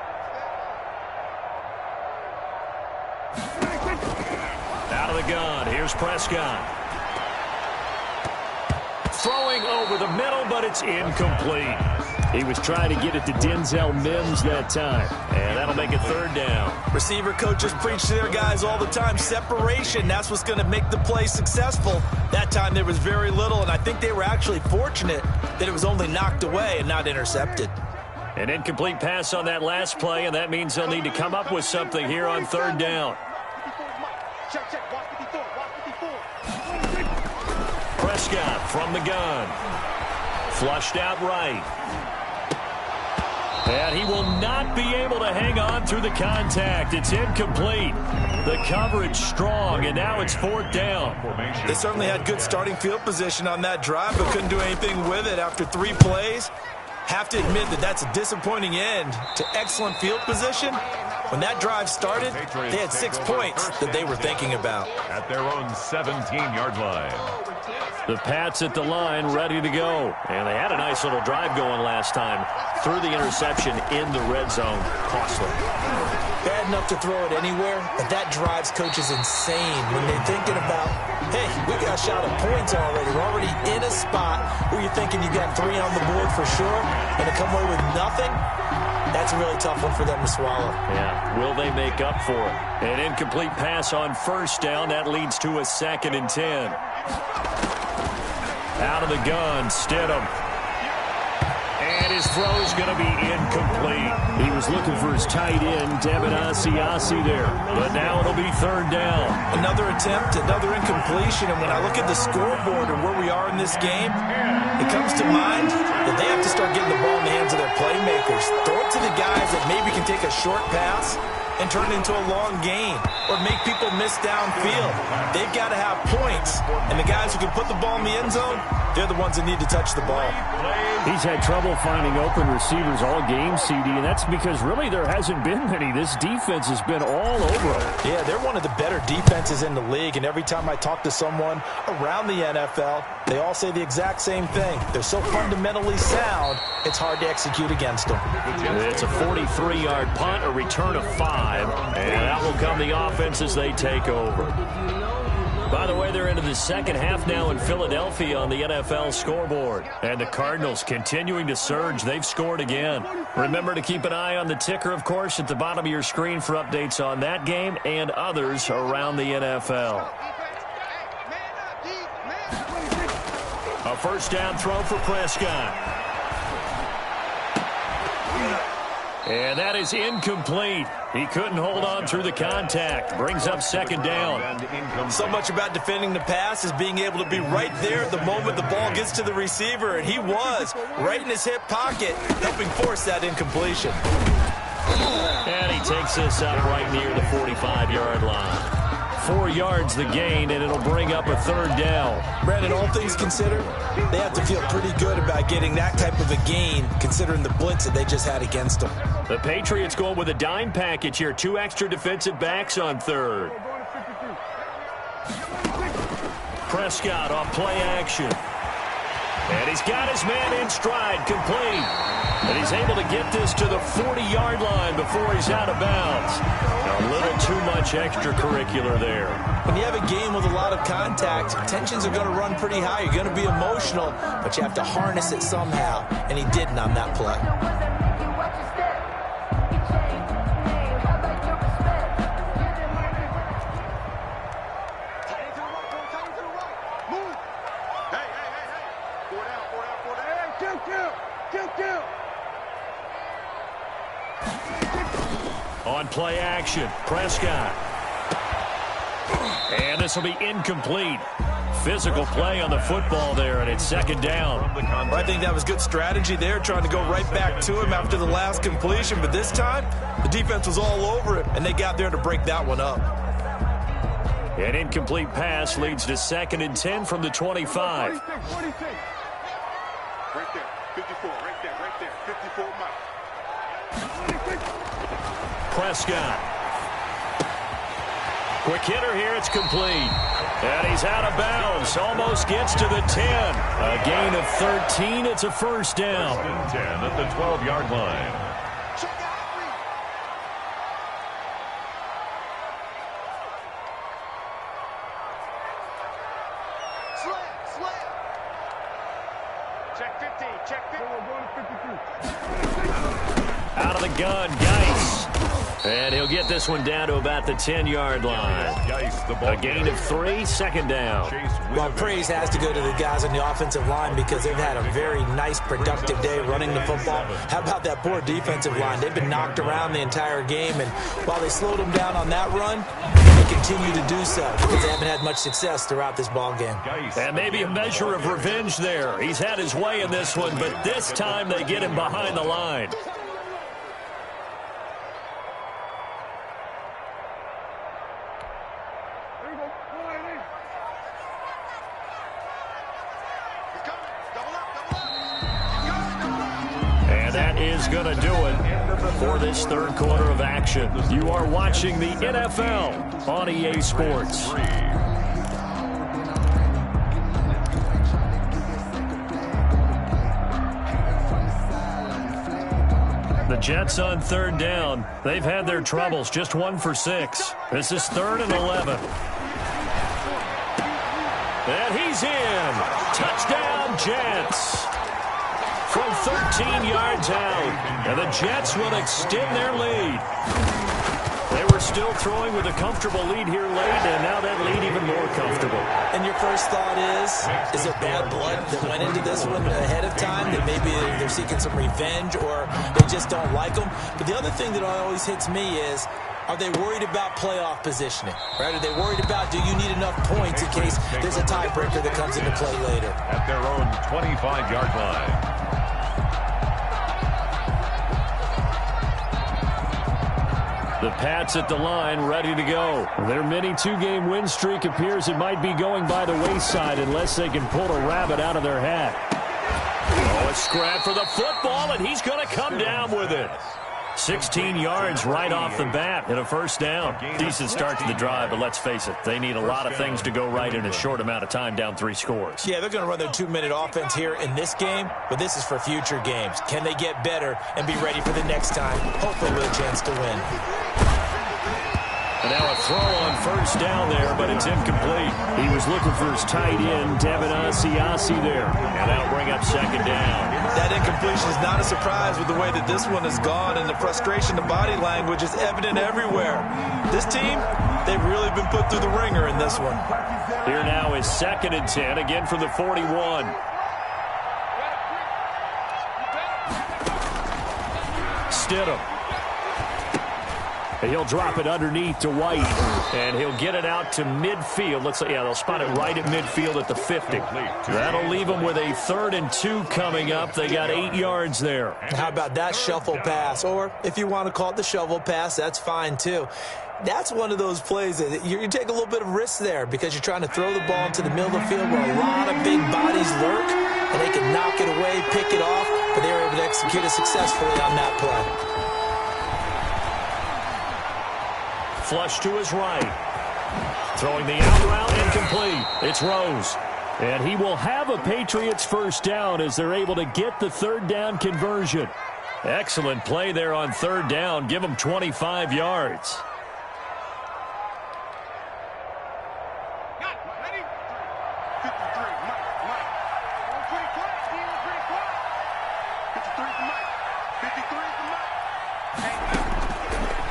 Out of the gun, here's Prescott. Throwing over the middle, but it's incomplete. He was trying to get it to Denzel Mims that time, and that'll make it 3rd down. Receiver coaches preach to their guys all the time. Separation, that's what's going to make the play successful. That time there was very little, and I think they were actually fortunate that it was only knocked away and not intercepted. An incomplete pass on that last play, and that means they'll need to come up with something here on 3rd down. Prescott from the gun. Flushed out right. And he will not be able to hang on through the contact. It's incomplete. The coverage strong, and now it's 4th down. They certainly had good starting field position on that drive, but couldn't do anything with it after 3 plays. Have to admit that that's a disappointing end to excellent field position. When that drive started, they had 6 points that they were thinking about. At their own 17-yard line. The Pats at the line, ready to go. And they had a nice little drive going last time. Threw the interception in the red zone. Costly. Bad enough to throw it anywhere, but that drives coaches insane when they're thinking about, hey, we got a shot at points already. We're already in a spot where you're thinking you got 3 on the board for sure, and to come away with nothing, that's a really tough one for them to swallow. Yeah, will they make up for it? An incomplete pass on 1st down. That leads to a 2nd and 10. Out of the gun, Stidham. And his throw is going to be incomplete. He was looking for his tight end, Devin Asiasi there. But now it'll be 3rd down. Another attempt, another incompletion. And when I look at the scoreboard and where we are in this game, it comes to mind that they have to start getting the ball in the hands of their playmakers. Throw it to the guys that maybe can take a short pass and turn it into a long gain or make people miss downfield. They've got to have points. And the guys who can put the ball in the end zone, they're the ones that need to touch the ball. He's had trouble finding open receivers all game, CD, and that's because really there hasn't been many. This defense has been all over him. Yeah, they're one of the better defenses in the league, and every time I talk to someone around the NFL, they all say the exact same thing. They're so fundamentally sound, it's hard to execute against them. It's a 43-yard punt, a return of 5, and that will come the offense as they take over. By the way, they're into the 2nd half now in Philadelphia on the NFL scoreboard. And the Cardinals continuing to surge. They've scored again. Remember to keep an eye on the ticker, of course, at the bottom of your screen for updates on that game and others around the NFL. A 1st down throw for Prescott. And that is incomplete. He couldn't hold on through the contact. Brings up 2nd down. So much about defending the pass is being able to be right there at the moment the ball gets to the receiver. And he was right in his hip pocket, helping force that incompletion. And he takes this up right near the 45-yard line. 4 yards the gain, and it'll bring up a 3rd down. Brandon, all things considered, they have to feel pretty good about getting that type of a gain, considering the blitz that they just had against them. The Patriots going with a dime package here. 2 extra defensive backs on 3rd. Prescott off play action. And he's got his man in stride, complete. And he's able to get this to the 40-yard line before he's out of bounds. A little too much extracurricular there. When you have a game with a lot of contact, tensions are going to run pretty high. You're going to be emotional, but you have to harness it somehow, and he didn't on that play. On play action, Prescott. And this will be incomplete. Physical play on the football there, and it's second down. Well, I think that was good strategy there, trying to go right back to him after the last completion. But this time, the defense was all over him, and they got there to break that one up. An incomplete pass leads to 2nd and 10 from the 25. Right there, 54, right there, 54 miles. Prescott. Quick hitter here, it's complete. And he's out of bounds, almost gets to the 10. A gain of 13, it's a first down. 10 at the 12-yard line. Check 15, check 50. Out of the gun, Geis. And he'll get this one down to about the 10-yard line. A gain of 3, second down. Well, praise has to go to the guys on the offensive line because they've had a very nice, productive day running the football. How about that poor defensive line? They've been knocked around the entire game, and while they slowed them down on that run, they continue to do so because they haven't had much success throughout this ball game. And maybe a measure of revenge there. He's had his way in this one, but this time they get him behind the line. Is going to do it for this third quarter of action. You are watching the NFL on EA Sports. The Jets on third down. They've had their troubles, just 1 for 6. This is 3rd and 11. And he's in. Touchdown, Jets. From 13 yards out, and the Jets will extend their lead. They were still throwing with a comfortable lead here late, and now that lead even more comfortable. And your first thought is there bad blood that went into this one ahead of time, that maybe they're seeking some revenge or they just don't like them? But the other thing that always hits me is, are they worried about playoff positioning? Right? Are they worried about, do you need enough points in case there's a tiebreaker that comes into play later? At their own 25-yard line. The Pats at the line, ready to go. Their mini 2-game win streak appears it might be going by the wayside unless they can pull a rabbit out of their hat. Oh, a scrap for the football, and he's going to come down with it. 16 yards right off the bat and a first down. Decent start to the drive, but let's face it, they need a lot of things to go right in a short amount of time, down 3 scores. Yeah, they're going to run their 2-minute offense here in this game, but this is for future games. Can they get better and be ready for the next time? Hopefully with a chance to win. And now a throw on first down there, but it's incomplete. He was looking for his tight end, Devin Asiasi there. And that'll bring up second down. That incompletion is not a surprise with the way that this one has gone, and the frustration, the body language is evident everywhere. This team, they've really been put through the ringer in this one. Here now is 2nd and 10, again from the 41. Stidham. He'll drop it underneath to White, and he'll get it out to midfield. They'll spot it right at midfield at the 50. That'll leave them with a 3rd and 2 coming up. They got 8 yards there. How about that shuffle pass? Or if you want to call it the shovel pass, that's fine too. That's one of those plays that you take a little bit of risk there because you're trying to throw the ball into the middle of the field where a lot of big bodies lurk, and they can knock it away, pick it off, but they were able to execute it successfully on that play. Flush to his right. Throwing the out route, incomplete. It's Rose. And he will have a Patriots first down as they're able to get the 3rd down conversion. Excellent play there on 3rd down. Give them 25 yards.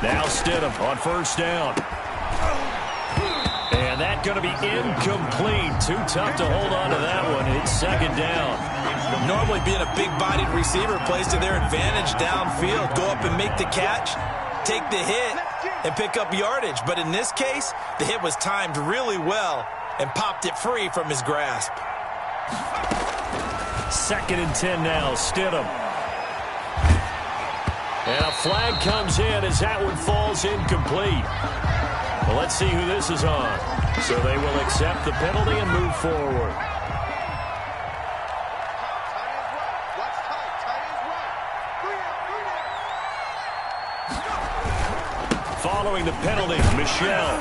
Now Stidham on first down. And that's going to be incomplete. Too tough to hold on to that one. It's second down. Normally being a big-bodied receiver plays to their advantage downfield. Go up and make the catch. take the hit and pick up yardage. But in this case, the hit was timed really well and popped it free from his grasp. 2nd and 10 now, Stidham. And a flag comes in as that one falls incomplete. Well, let's see who this is on. So they will accept the penalty and move forward. Following the penalty, Michel.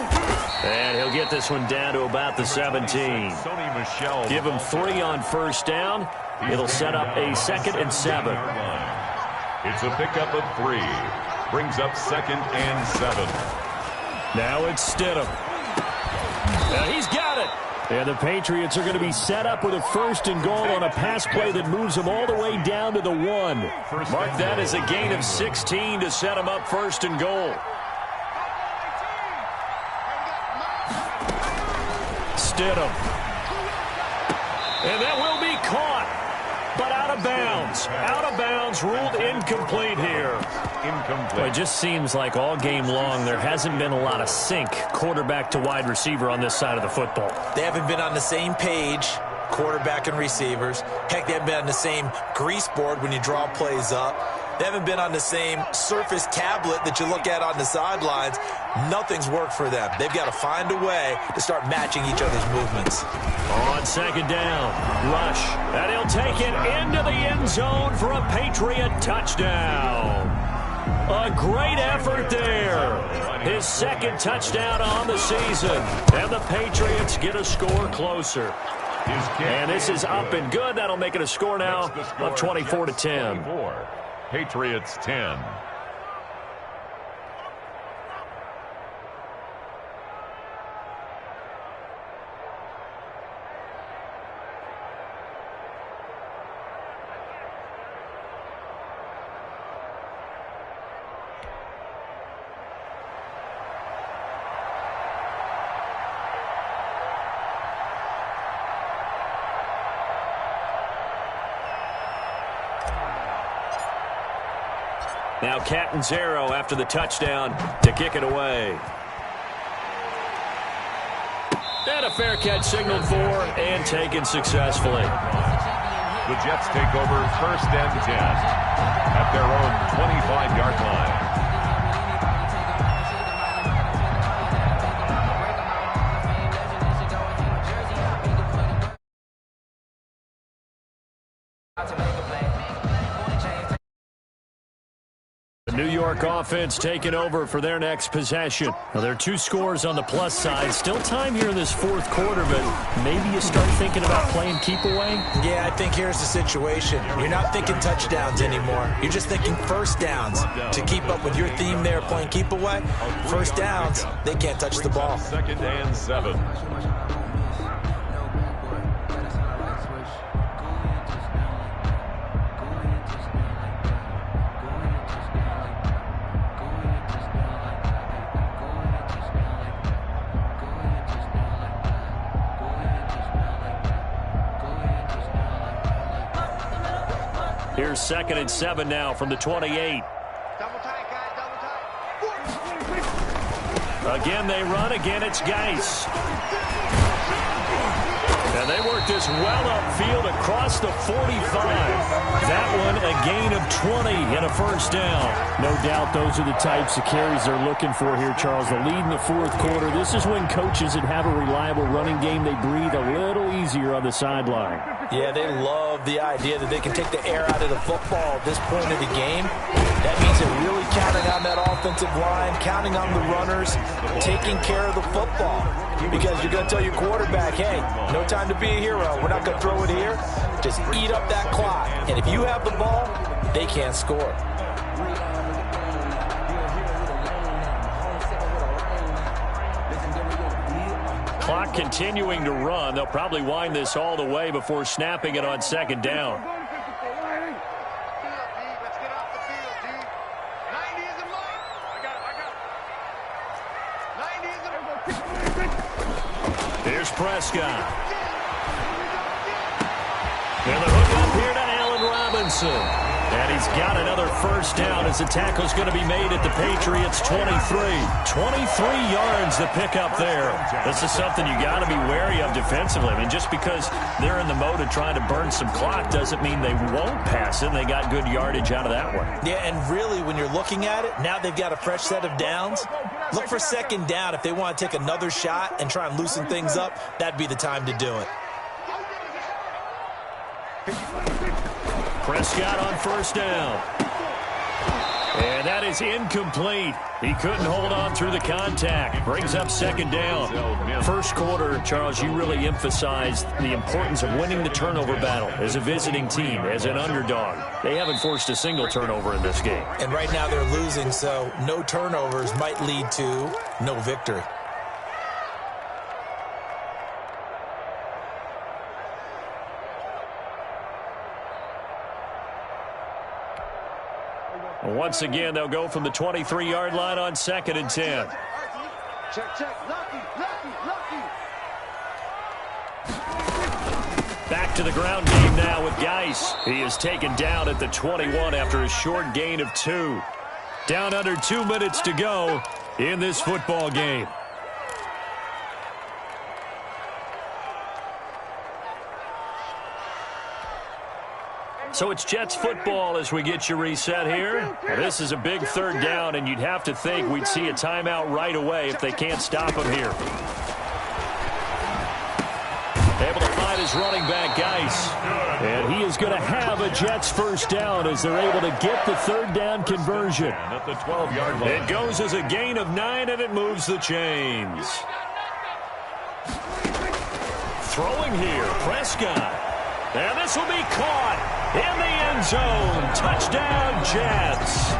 And he'll get this one down to about the 17. Give him 3 on first down. It'll set up a 2nd and 7. It's a pickup of 3. Brings up 2nd and 7. Now it's Stidham. He's got it. And the Patriots are going to be set up with a 1st and goal on a pass play that moves them all the way down to the 1. Mark that as a gain of 16 to set them up 1st and goal. Stidham. And that will be caught. But out of bounds. Out of bounds, ruled incomplete here. Well, it just seems like all game long there hasn't been a lot of sync quarterback to wide receiver on this side of the football. They haven't been on the same page, quarterback and receivers. Heck, they haven't been on the same grease board when you draw plays up. They haven't been on the same Surface tablet that you look at on the sidelines. Nothing's worked for them. They've got to find a way to start matching each other's movements. On 2nd down, Rush. And he'll take it into the end zone for a Patriot touchdown. A great effort there. His 2nd touchdown on the season. And the Patriots get a score closer. And this is up and good. That'll make it a score now of 24-10. Patriots 10. Now Captain Zero after the touchdown to kick it away. And a fair catch signaled for and taken successfully. The Jets take over 1st and 10 at their own 25-yard line. New York offense taking over for their next possession. Now, there are 2 scores on the plus side. Still time here in this 4th quarter, but maybe you start thinking about playing keep away? Yeah, I think here's the situation. You're not thinking touchdowns anymore. You're just thinking 1st downs. To keep up with your theme there, playing keep away, 1st downs, they can't touch the ball. 2nd and 7. Here's 2nd and 7 now from the 28. Again, they run. Again, it's Geis. And they work this well upfield across the 45. That one a gain of 20 and a 1st down. No doubt those are the types of carries they're looking for here, Charles. The lead in the 4th quarter. This is when coaches that have a reliable running game, they breathe a little easier on the sideline. Yeah, they love the idea that they can take the air out of the football at this point of the game. That means they're really counting on that offensive line, counting on the runners, taking care of the football. Because you're going to tell your quarterback, hey, no time to be a hero. We're not going to throw it here. Just eat up that clock. And if you have the ball, they can't score. Clock continuing to run. They'll probably wind this all the way before snapping it on 2nd down. Here's Prescott. And the hook up here to Allen Robinson. Robinson. And he's got another first down as the tackle's going to be made at the Patriots' 23. 23 yards to pick up there. This is something you got to be wary of defensively. I mean, just because they're in the mode of trying to burn some clock doesn't mean they won't pass it. They got good yardage out of that one. Yeah, and really, when you're looking at it, now they've got a fresh set of downs. Look for second down. If they want to take another shot and try and loosen things up, that'd be the time to do it. Prescott on first down. And that is incomplete. He couldn't hold on through the contact. Brings up second down. First quarter, Charles, you really emphasized the importance of winning the turnover battle as a visiting team, as an underdog. They haven't forced a single turnover in this game. And right now they're losing, so no turnovers might lead to no victory. Once again, they'll go from the 23-yard line on 2nd and 10. Back to the ground game now with Geis. He is taken down at the 21 after a short gain of 2. Down under 2 minutes to go in this football game. So it's Jets football as we get you reset here. This is a big third down, and you'd have to think we'd see a timeout right away if they can't stop him here. Able to find his running back, Geis. And he is going to have a Jets first down as they're able to get the third down conversion. At the 12-yard line. It goes as a gain of 9, and it moves the chains. Throwing here, Prescott. And this will be caught in the end zone. Touchdown, Jets.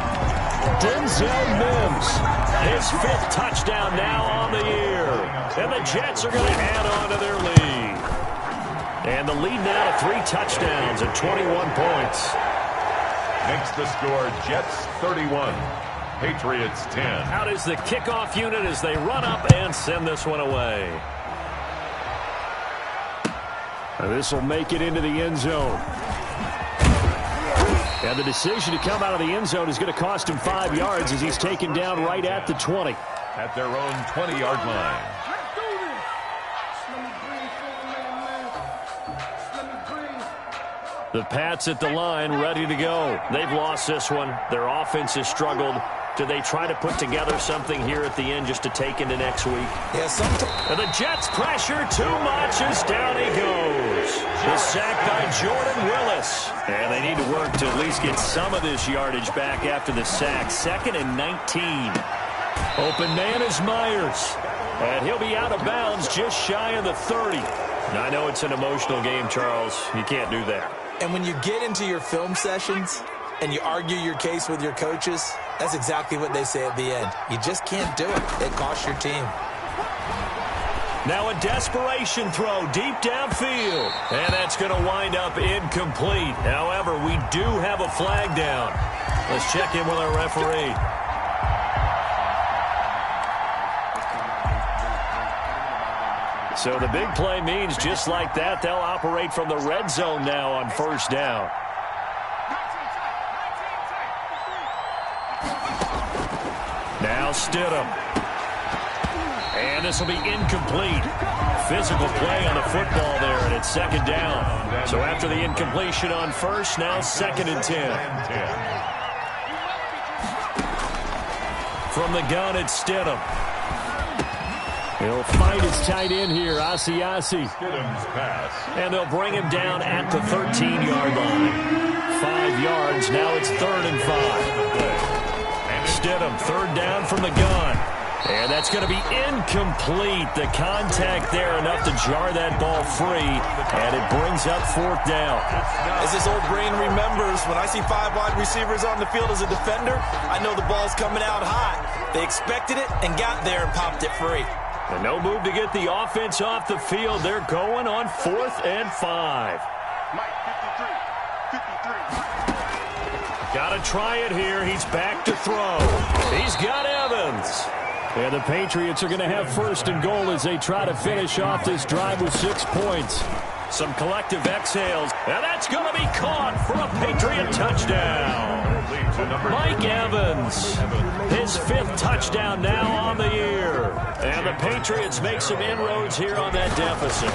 Denzel Mims, his 5th touchdown now on the year. And the Jets are going to add on to their lead. And the lead now to 3 touchdowns and 21 points. Makes the score Jets 31, Patriots 10. Out is the kickoff unit as they run up and send this one away. This will make it into the end zone. And the decision to come out of the end zone is going to cost him 5 yards as he's taken down right at the 20. At their own 20-yard line. The Pats at the line, ready to go. They've lost this one. Their offense has struggled. Do they try to put together something here at the end just to take into next week? Yeah, and the Jets pressure too much as down he goes. The sack by Jordan Willis. And they need to work to at least get some of this yardage back after the sack. 2nd and 19. Open man is Myers. And he'll be out of bounds just shy of the 30. Now, I know it's an emotional game, Charles. You can't do that. And when you get into your film sessions and you argue your case with your coaches, that's exactly what they say at the end. You just can't do it. It costs your team. Now a desperation throw deep downfield. And that's going to wind up incomplete. However, we do have a flag down. Let's check in with our referee. So the big play means just like that, they'll operate from the red zone now on first down. Now Stidham. And this will be incomplete. Physical play on the football there, and it's 2nd down. So after the incompletion on first, now 2nd and 10. From the gun, it's Stidham. He'll find his tight end here, Asiasi. And they'll bring him down at the 13-yard line. 5 yards, now it's 3rd and 5. Stidham, 3rd down from the gun. And that's going to be incomplete. The contact there enough to jar that ball free. And it brings up 4th down. As this old brain remembers, when I see 5 wide receivers on the field as a defender, I know the ball's coming out hot. They expected it and got there and popped it free. And no move to get the offense off the field. They're going on 4th and 5. Got to try it here. He's back to throw. He's got Evans. And the Patriots are going to have 1st and goal as they try to finish off this drive with 6 points. Some collective exhales, and that's going to be caught for a Patriot touchdown. Mike Evans, his 5th touchdown now on the year. And the Patriots make some inroads here on that deficit.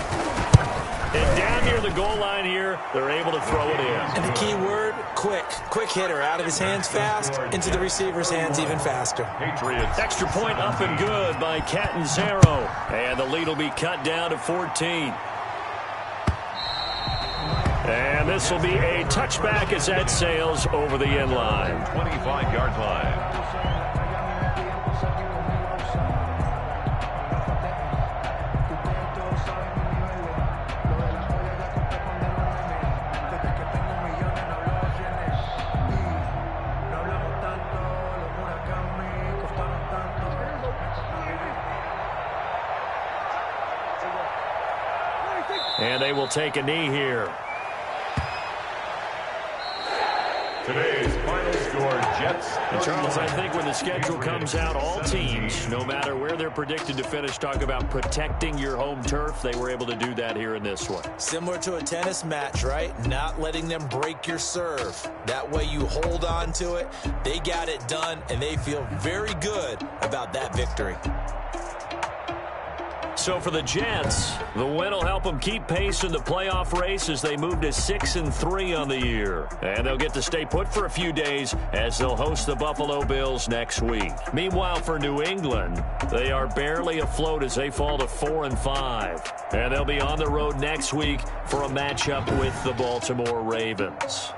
And down near the goal line here, they're able to throw it in. And the key word, quick. Quick hitter. Out of his hands fast, into the receiver's hands even faster. Patriots. Extra point up and good by Catanzaro. And the lead will be cut down to 14. And this will be a touchback as that sails over the end line. 25-yard line. And they will take a knee here. Today's final score, Jets. And Charles, I think when the schedule comes out, all teams, no matter where they're predicted to finish, talk about protecting your home turf. They were able to do that here in this one. Similar to a tennis match, right? Not letting them break your serve. That way you hold on to it. They got it done, and they feel very good about that victory. So for the Jets, the win will help them keep pace in the playoff race as they move to 6-3 on the year. And they'll get to stay put for a few days as they'll host the Buffalo Bills next week. Meanwhile, for New England, they are barely afloat as they fall to 4-5. And they'll be on the road next week for a matchup with the Baltimore Ravens.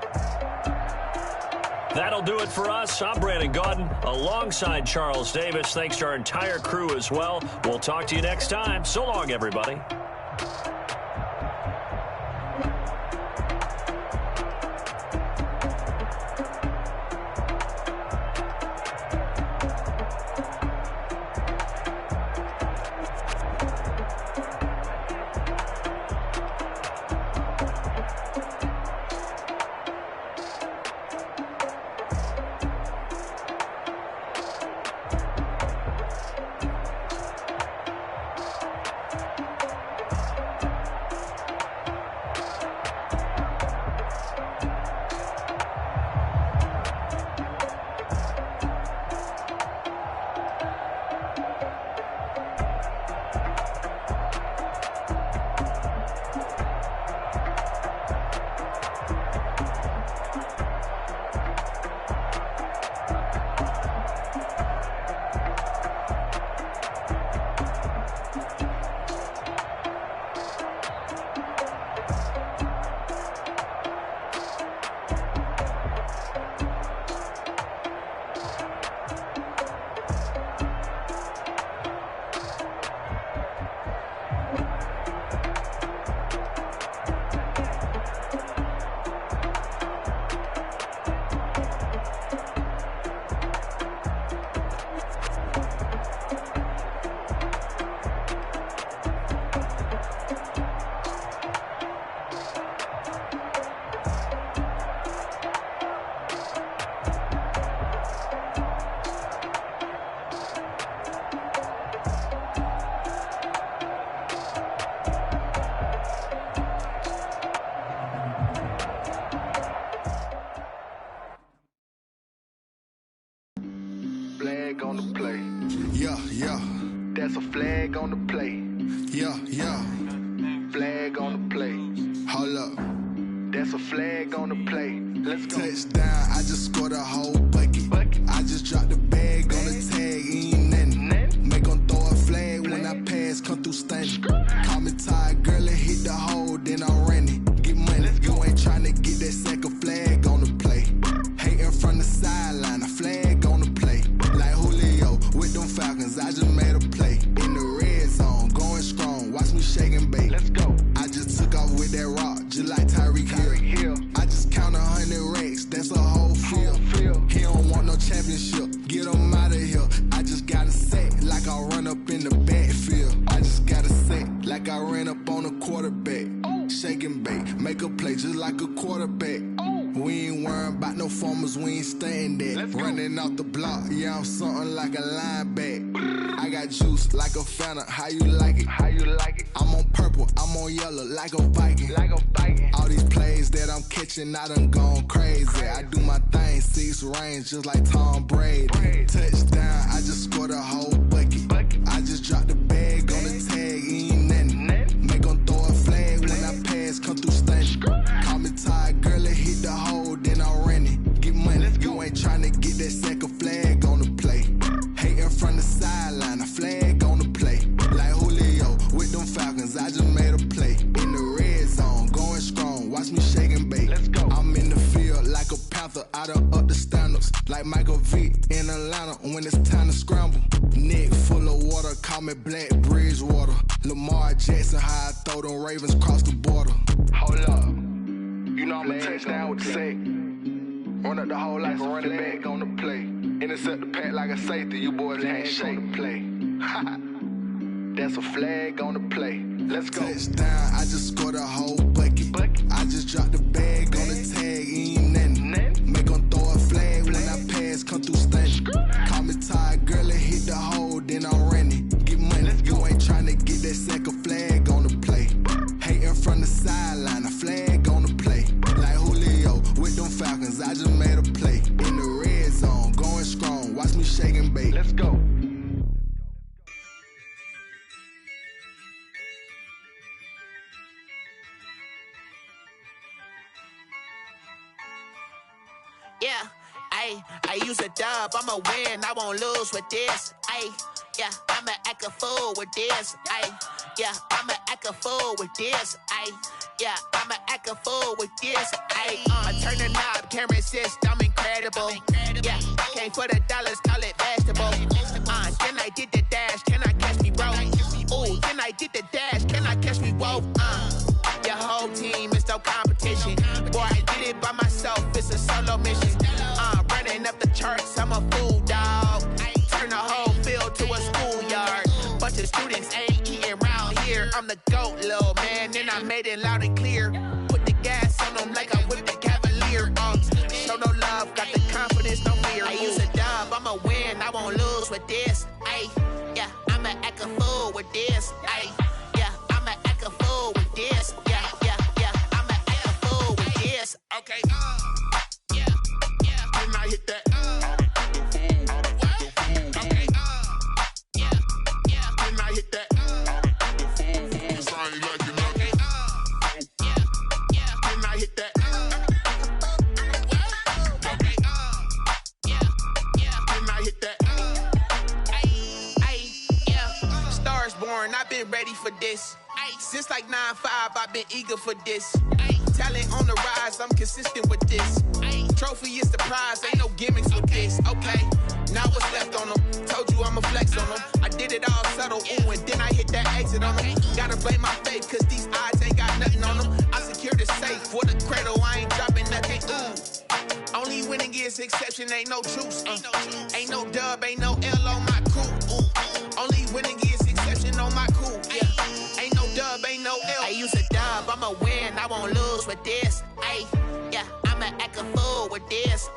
That'll do it for us. I'm Brandon Gaudin alongside Charles Davis. Thanks to our entire crew as well. We'll talk to you next time. So long, everybody. Flag on the play. Yeah, yeah. That's a flag on the play. Yeah, yeah. Flag on the play. Hold up. That's a flag on the play. Let's go. Touchdown, I just scored a whole bucket. I just dropped the bag on the tag, ain't nothing. Make them throw a flag when I pass, come through stunning. Call me tired, girl, and hit the hole, then I'm running. Get money, you ain't tryna get that second flag on the play. Hating from the sideline, a flag on the play. Like Julio with them Falcons, I just made a play. In the red zone, going strong, watch me shake and bake. Let's go. I just took off with that rock, just like Tyreek Hill. I just count 100 racks, that's a whole field. He don't want no championship, get him out of here. I just got a set, like I run up in the backfield. I just got a set, like I ran up on a quarterback. Shake and bake, make a play just like a quarterback. We ain't worrying about no no formers, we ain't staying there. Running off the block, yeah, I'm something like a linebacker. I got juice like a Fanta, how you like it? How you like it? I'm on purple, I'm on yellow, like a Viking. Like a Viking. All these plays that I'm catching, I done gone crazy. I do my thing, 6 range, just like Tom Brady. Touchdown, I just scored a whole bucket. I just dropped the bag on the tag, ain't nothing. Make 'em throw a flag when I pass, come through stunning. Call me tired, girl, it hit the hole, then I ran it. Get money, you ain't tryna get that second flag on the play. Hating from the sideline, a flag on the play. Like Julio with them Falcons, I just made a play. In the red zone, going strong, watch me shake and bake. I'm in the field like a Panther, I done up the standards. Like Michael Vick in Atlanta when it's time to scramble. Neck full of water, call me Black Bridgewater. Lamar Jackson, how I throw them Ravens across the border. Hold up, you know I'm a touchdown with the sack. Run up the hole like a running back on the play. Intercept the pack like a safety, you boys ain't shake the play. That's a flag on the play. Let's go. Touchdown, I just scored a whole bucket. I just dropped the bag on the tag, ain't nothing. Make 'em throw a flag when I pass, come through stunning. Call me tired, girl, it hit the hole, then I ran it. Get money, you ain't tryna get that second flag on the play. Hating from the sideline, a flag on the play. Like Julio with them Falcons, I just made a play. In the red zone, going strong, watch me shake and bake. Let's go. Yeah, I use a dub, I'ma win, I won't lose with this. Yeah, I'ma act a fool with this. Yeah, I'ma act a fool with this. Yeah, I'ma act a fool with this. I turn the knob, camera assist, I'm incredible. Yeah, came for the dollars, call it vegetable. Then I did the dash, can I catch me, bro? Ooh, then I did the dash, can I catch me, whoa? Your whole team is no competition. Boy, I did it by myself, it's a solo mission. Running up the charts, I'm a fool, dog. Turn the whole field to a schoolyard. Bunch of students ain't eating round here. I'm the GOAT, little man, and I made it loud and clear. Put the gas on them like I whipped the Cavalier. Show no love, got the confidence, no fear. I use a dub, I'ma win, I won't lose with this. Yeah, I'ma act a fool with this. Yeah, I'ma act a fool with this. Yeah, I'ma act a fool with this. Okay, yeah, then I hit that. Okay, yeah, then I hit that. It's only like you know. Okay, yeah, then I hit that. Okay, yeah, then I hit that. Yeah, stars born, I've been ready for this. Since like 9-5, I've been eager for this. Talent on the rise, I'm consistent with this. Trophy is the prize, ain't no gimmicks with this. Okay, now what's left on them? Told you I'ma flex on them. I did it all subtle, ooh, and then I hit that exit on them. Gotta blame my faith, cause these odds ain't got nothing on them. I secured the safe for the cradle, I ain't dropping nothing, ooh. Only winning is exception, ain't no truce. Ain't no dub, ain't no L on my crew. Only winning is exception on my crew. Yeah, ain't no dub, ain't no L. I use a dub, I'ma win, I won't lose with this. Yeah, I'ma act a fool with this.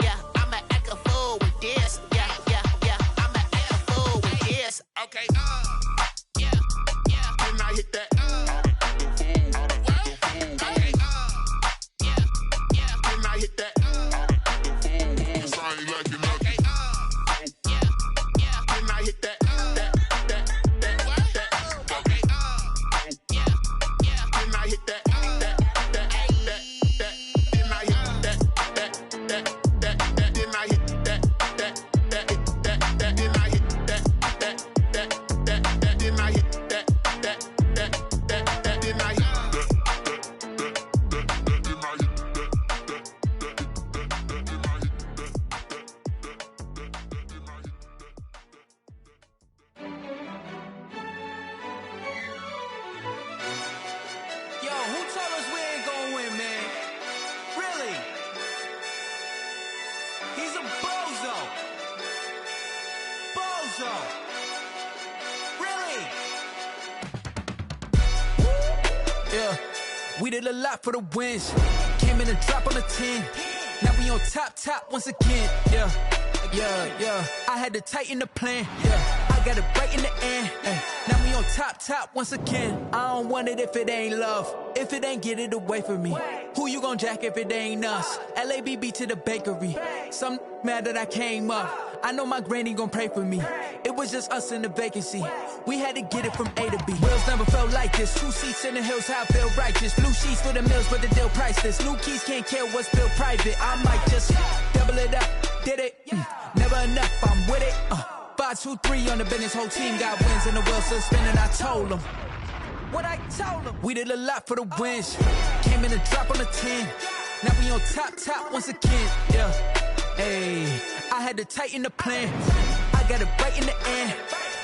Yeah, I'ma act a fool with this. Yeah, I'ma act a fool with this. Okay, yeah, then I hit that. Okay, yeah, then I hit that. It's only like you know. Okay, yeah, then I hit that. Okay, yeah, then I hit that. We did a lot for the wins. Came in and drop on the 10. Now we on top once again, yeah. I had to tighten the plan, yeah. I got it right in the end, now we on top once again. I don't want it if it ain't love, if it ain't get it away from me. Who you gon' jack if it ain't us? LABB to the bakery. Some mad that I came up. I know my granny gon' pray for me. It was just us in the vacancy. We had to get it from A to B. Wheels never felt like this. 2 seats in the hills, how I feel righteous. Blue sheets for the mills, but the deal priceless. New keys can't care what's built private. I might just double it up. Did it? Never enough, I'm with it. 5, 2, 3 on the business. Whole team got wins and the wheels still spinning. I told them what I told them. We did a lot for the wins. Came in and drop on the 10. Now we on top once again, yeah. Hey, I had to tighten the plan. I got it right in the end.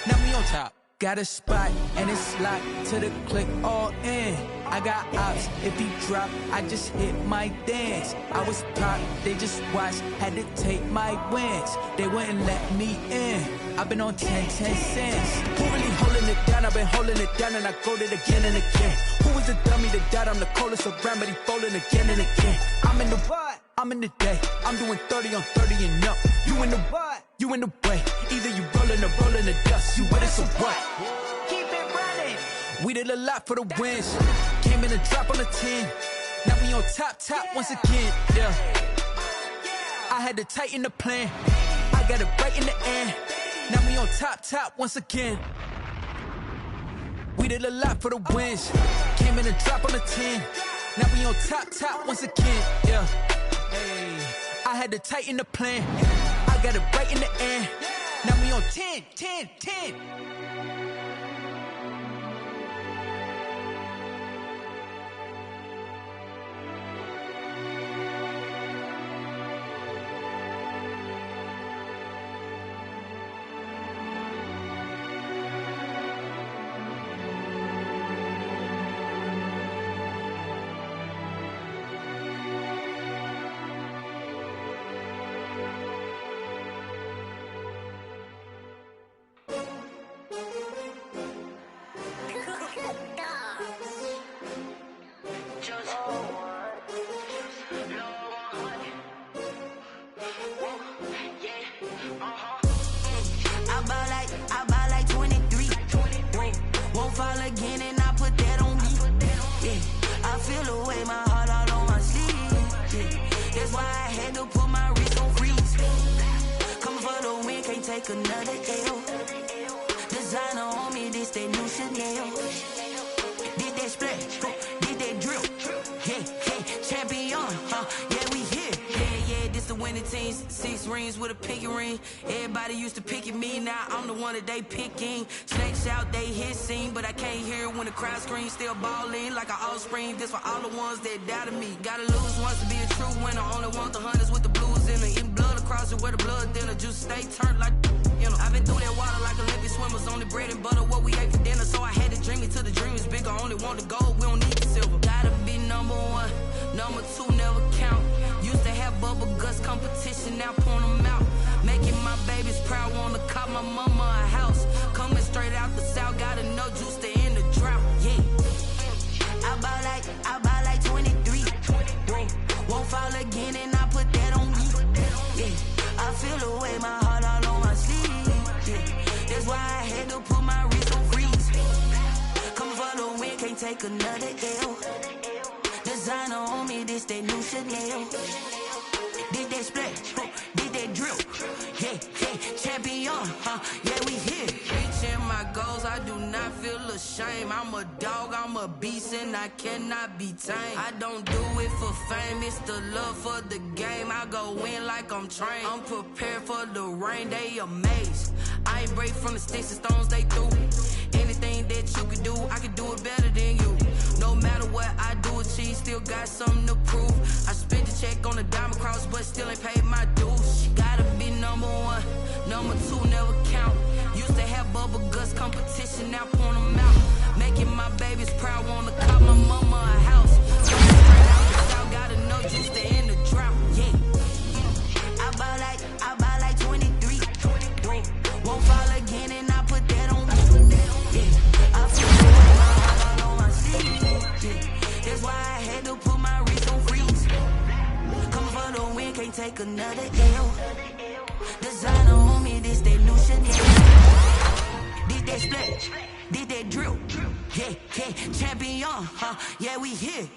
Now we on top. Got a spot and it's locked to the click all in. I got ops, if he drop, I just hit my dance. I was pop, they just watched, had to take my wins. They wouldn't let me in. I've been on 10 cents. Who really holding it down? I've been holding it down and I go it again and again. Who was the dummy that died? I'm the coldest around, but he folding again and again. I'm in the what? I'm in the day. I'm doing 30 on 30 and up. You in the what? You in the way. Either you rolling or rolling the dust. You with us or what? Keep it running. We did a lot for the wins. Came in and drop on the 10. Now we on top once again, yeah. I had to tighten the plan. I got it right in the end. Now we on top once again. We did a lot for the wins. Came in and drop on the 10. Now we on top once again, yeah. Hey, I had to tighten the plan. I got it right in the end. Now we on 10. I buy like 23. Won't fall again and I put that on me. Yeah, I feel the way, my heart all on my sleeve. Yeah, that's why I had to put my wrist on freeze. Coming for the win, can't take another L. Designer on me, this that new Chanel. Did that splash, did that drill. Yeah, champion, yeah, we here. Yeah, this the winning team. 6 rings with a pinky ring. Everybody used to pick at me, now I'm the one that they picking. Snakes out, they hit scene, but I can't hear it when the crowd screams. Still balling like an offspring. This for all the ones that doubted me. Gotta lose once to be a true winner. Only want the hunters with the blues in it. Eating blood across it where the blood thinner. Juice stay turned like, you know. I've been through that water like Olympic swimmers. Only bread and butter, what we ate for dinner. So I had to dream it till the dream is bigger. Only want the gold, we don't need the silver. Gotta be number 1, number 2 never count. Used to have bubble guts competition, now point them out. Making my babies proud, wanna cop my mama a house. Coming straight out the south, gotta know juice to end the drought. Yeah, I buy like 23. Won't fall again and I put that on me. Yeah, I feel the way, my heart all on my sleeve. Yeah, that's why I had to put my wrist on freeze. Coming for the win, can't take another L. Designer on me, this that new Chanel. Did that splash, did that drill. Yeah, champion, yeah, we here. Reaching my goals, I do not feel ashamed. I'm a dog, I'm a beast, and I cannot be tamed. I don't do it for fame, it's the love for the game. I go in like I'm trained. I'm prepared for the rain, they amazed. I ain't break from the sticks and stones they threw. Anything that you could do, I could do it better than you. No matter what I do, achieve, still got something to prove. I spent the check on the diamond cross, but still ain't paid my dues. Gotta be number 1, number 2 never count. Used to have bubble guts competition, now point them out. Making my babies proud, wanna cop my mama a house. Straight out the south, gotta know juice to end the drought. Yeah, I buy like 23. Won't fall again and I put that on me. Yeah, I feel the way, my heart all on my sleeve. Yeah, that's why I had to put my wrist on freeze. Coming for the win, take another L. Designer on me, this they new Chanel. Did they split? Did they drill? Yeah, yeah, champion, huh? Yeah, we here.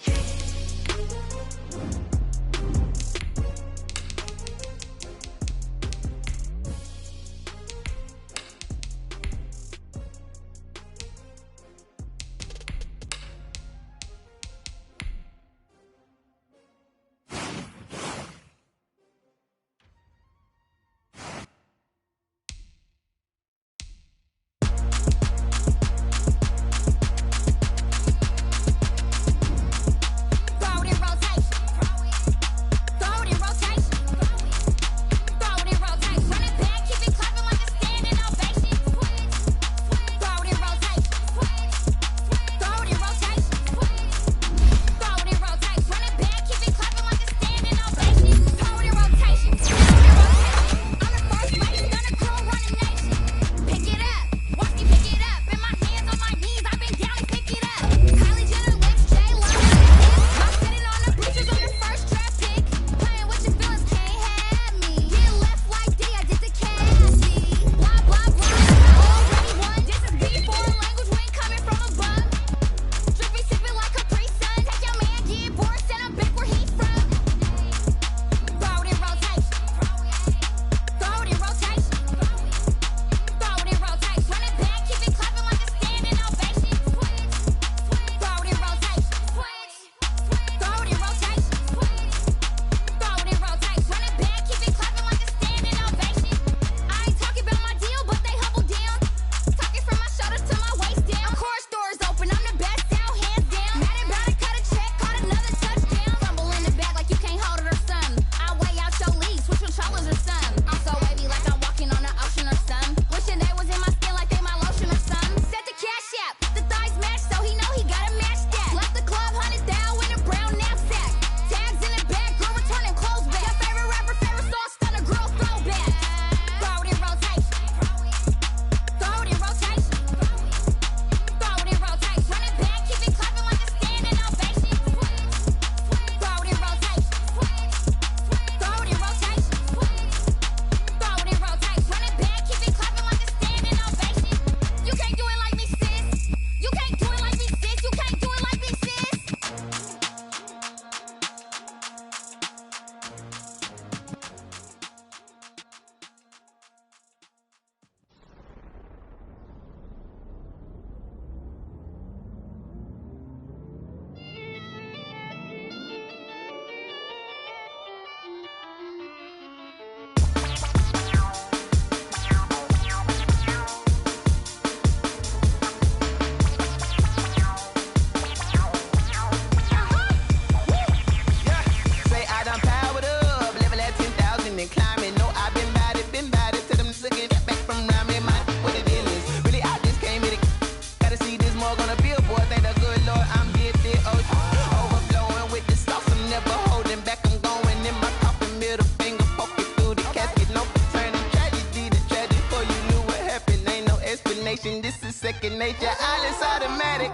second nature. All is automatic.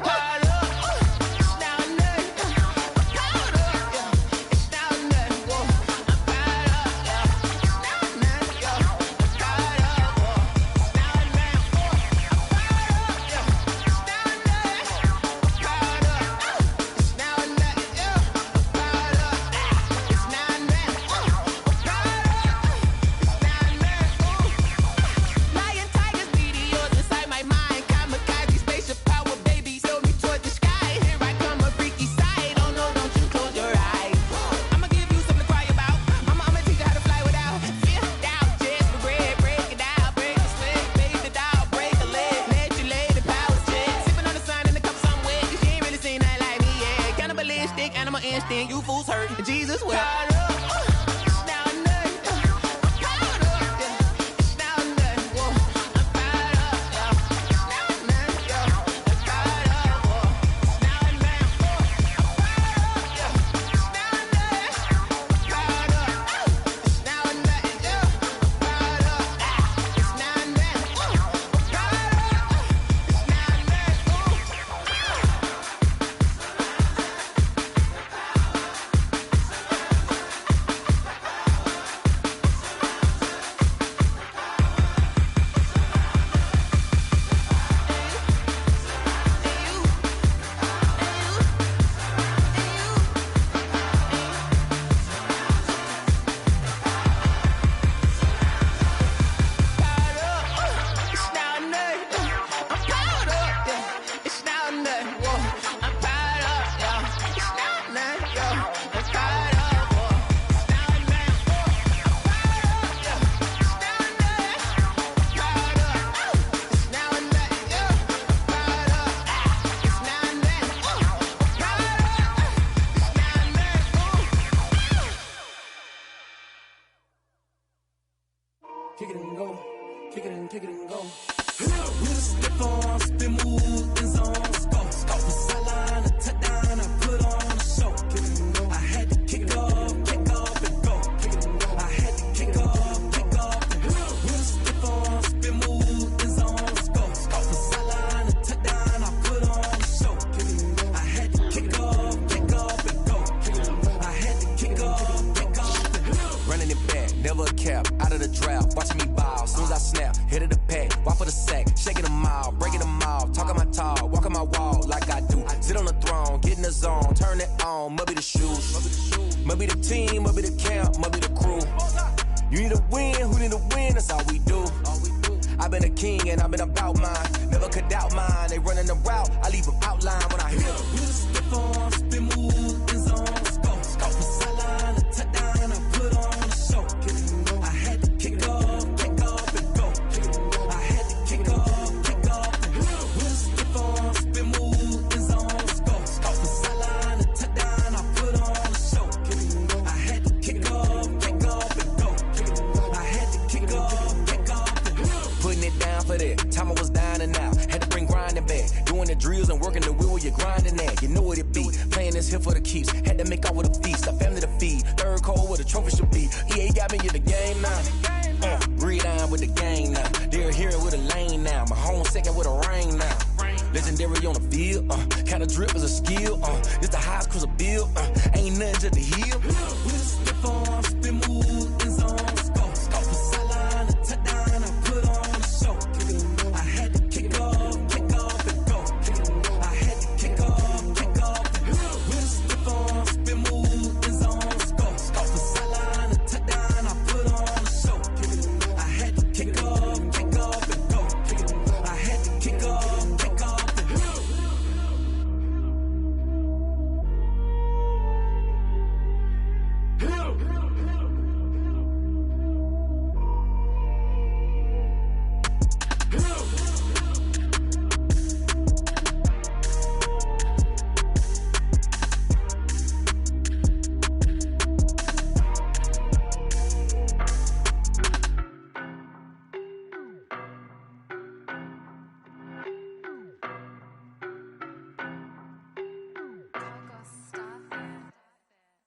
You fools hurt. Jesus will. cap, out of the drought, watching me ball. Soon as I snap, hit of the pack, walk for the sack, shaking them all, breaking them all, talking my talk, walking my wall like I do. Sit on the throne, get in the zone, turn it on, must be the shoes, must be the team, must be the camp, must be the crew. You need a win, who need a win, that's all we do. I've been a king and I've been about mine, never could doubt mine. They running the route, I leave them outline when I hit them. We just step on, spin, move, in zone, go. From sideline to touchdown, I put on a show. I had to kick off and go. I had to kick off and go. We just step on, spin, move, in zone, go. From sideline to touchdown, I put on a show. I had to kick off and go. I had to kick off and go. Putting it down for that, time I was down and out. Had to bring grinding back, doing the drills and working the wheel where you're grinding at. You know what it be, playing this here for the keeps. Had to make out with a feast, a family to feed. Third cold where the trophy should be. EA got me in the game now. Breathe down with the game now. They're hearing with a lane now. My home second with a rain now. Legendary on the field, kind of drip is a skill. It's the highest cruiser bill, ain't nothing just to heal. We just step on, spin, move, in zone, go. From sideline to touchdown, I put on a show. I had to kick off and go. I had to kick off and go. We just step on, spin, move, in zone, go. From sideline to touchdown, I put on a show. I had to kick off and go. I had to kick off and go.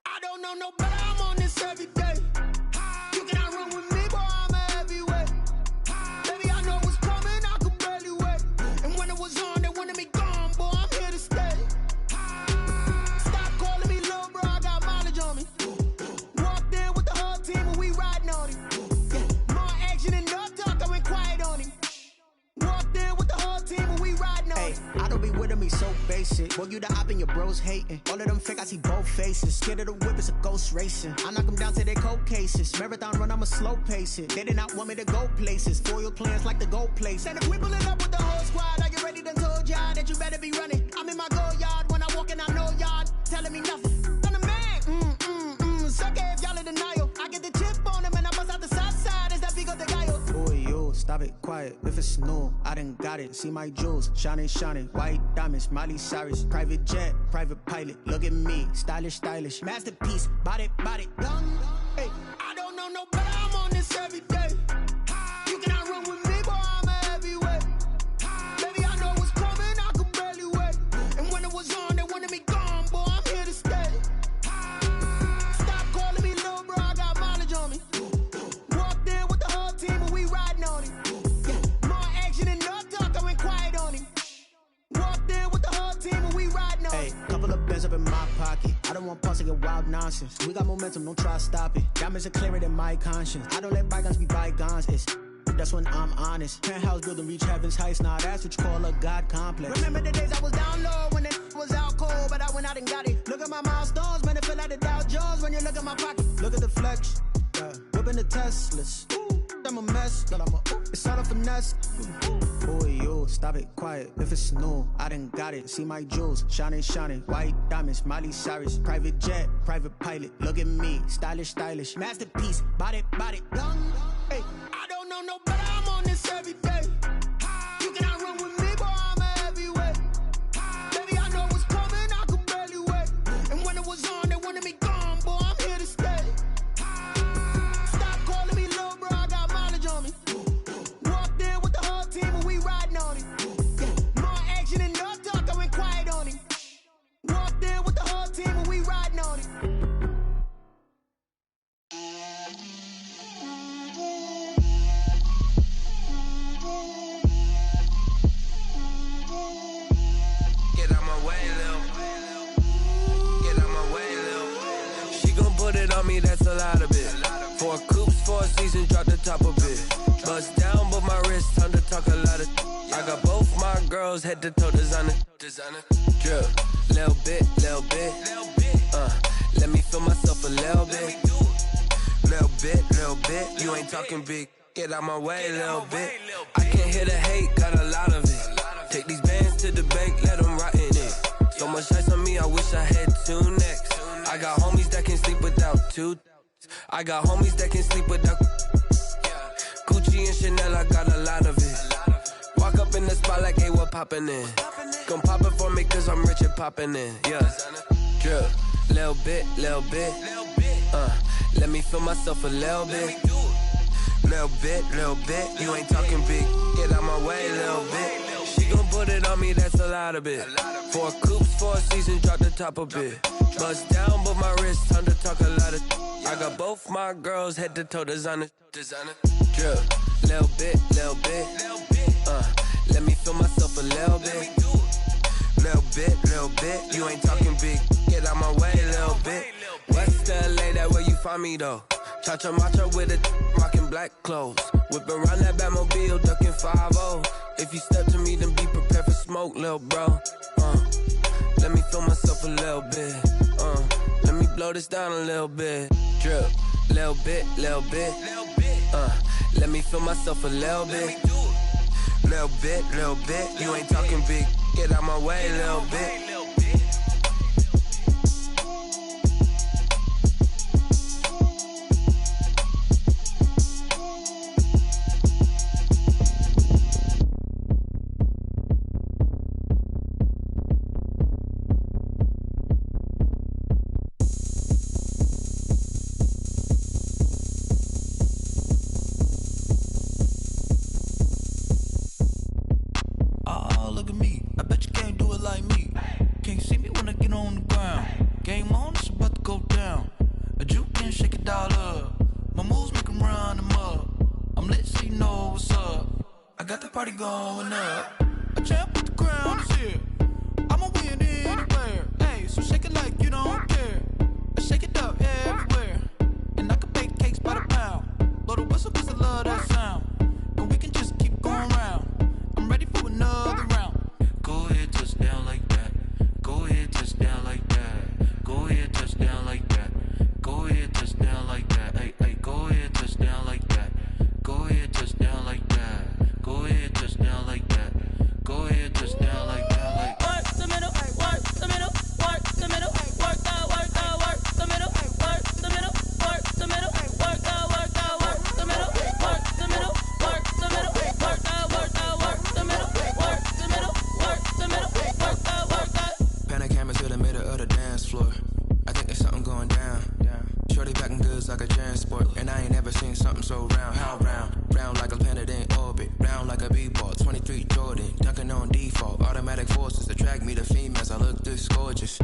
I don't know no better, I'm on this every day. You cannot run with me, boy, I'm a heavyweight. Baby, I know what's coming, I could barely wait. And when it was on, they wanted me gone, boy, I'm here to stay. Stop calling me little bro, I got mileage on me. Walked in with the whole team and we riding on him. More action than no talk, I went quiet on him. Walked in with the whole team and we riding on him. I don't be with me so basic. Boy, you the op and your bros hating. All of them fake, I see both faces. Scared of the whip, it's a ghost racing. I knock them down to their cold cases. Marathon run, I'ma slow pace it. They did not want me to go places. Foil plans like the go place. And if we pulling up with the whole squad, are you ready? Done told y'all that you better be running. I'm in my go yard when I walk in, I know y'all telling me nothing. I'm the man, suck it if y'all in denial. I get the chip on him and I bust out the south side. Is that Vigo de Gallo? Boy, yo, stop it, quiet. If it's new, I done got it. See my jewels, shining, shining. White diamonds, Miley Cyrus. Private jet, private pilot. Look at me, stylish, stylish. Masterpiece, body, done. Hey, I don't know no better, I'm on this every day. You cannot run with me, boy, I'm a heavyweight. Baby, I know what's coming, I could barely wait. And when it was on, they wanted me gone, boy, I'm here to stay. Stop calling me little bro, I got mileage on me. Walked in with the whole team and we riding on him. More action than no talk, I went quiet on him. Walked in with the whole team and we riding on him. Hey, couple of bands up in my pocket. I don't want pause to get wild nonsense. We got momentum, don't try to stop it. Diamonds are clearer than my conscience. I don't let bygones be bygones. It's that's when I'm honest. Penthouse building reach heaven's heights. Nah, that's what you call a God complex. Remember the days I was down low when it was out cold, but I went out and got it. Look at my milestones, man, it feel like the Dow Jones when you look at my pocket. Look at the flex, whipping the Teslas. I'm a mess, but it's all a finesse. Boy, yo, stop it, quiet. If it's new, I done got it. See my jewels, shining, shining. White diamonds, Miley Cyrus. Private jet, private pilot. Look at me, stylish, stylish. Masterpiece, body, done. Hey, I don't know no better, I'm on this every day. You cannot run with me, boy, I'm a heavyweight. Baby, I know what's coming, I could barely wait. And when it was on, they wanted me gone, boy, I'm here to stay. Stop calling me little bro, I got mileage on me. Walked in with the whole team and we riding on him. More action than no talk, I went quiet on him. Walked in with the whole team and we riding on him. Put it on me, that's a lot of it. 4 coops, 4 a season, drop the top a bit. Bust down, but my wrist, time to talk a lot of. I got both my girls head to toe designer. Drip, little bit. Let me feel myself a little bit. Little bit. You ain't talking big. Get out my way, little bit. I can't hear the hate, got a lot of it. Take these bands to the bank, let them rot in it. So much ice on me, I wish I had 2 necks. I got homies that can sleep without 2. I got homies that can sleep without Gucci and Chanel, I got a lot of it. Walk up in the spot like, hey, what poppin' in? Gon' pop it for me cause I'm rich and poppin' in, yeah. Drip, little bit. Let me feel myself a little bit. Little bit. You ain't talking big, get out my way, little bit. She gon' put it on me, that's a lot of it. 4 coops, 4 seasons, drop the top a bit. Bust down, but my wrist, time to talk a lot of. I got both my girls head to toe designer. Drip, little bit. Let me feel myself a little bit. Little bit. You ain't talking big, get out my way, little bit. West LA, that where you find me though. Cha-cha matcha with a rockin' black clothes. Whip around that Batmobile, ducking 5-0. If you step to me, then be prepared for smoke, lil' bro. Let me feel myself a little bit. Let me blow this down a little bit. Drip, little bit. Let me feel myself a little bit. Little bit. You ain't talking big. Get out my way, little bit. Going up, a champ with the crown is here. I'ma win anywhere. Hey, so shake it like you don't care. Shake it up everywhere. And I can bake cakes by the pound. Blow the whistle cause I love that sound. And we can just keep going round. I'm ready for another round. Go ahead, touch down like that. Go ahead, touch down like that. Go ahead, touch down like that. Go ahead, touch down like that. Hey, go ahead, touch down like that. Go ahead, touch down like that. Go ahead, touch down like that. Go ahead, touch down like that. Like work the middle, work the middle, work the middle, work the middle, work the middle, work the middle, work the middle, work the middle, work the middle, work the middle, work the middle, work the. Pan a camera to the middle of the dance floor. I think there's something going down. Shorty backing goods like a transport, and I ain't never seen something so round. How round? Round like a planet in orbit, round like a b-ball. 23 Jordan, dunking on default. Automatic forces attract me to females. I look this gorgeous.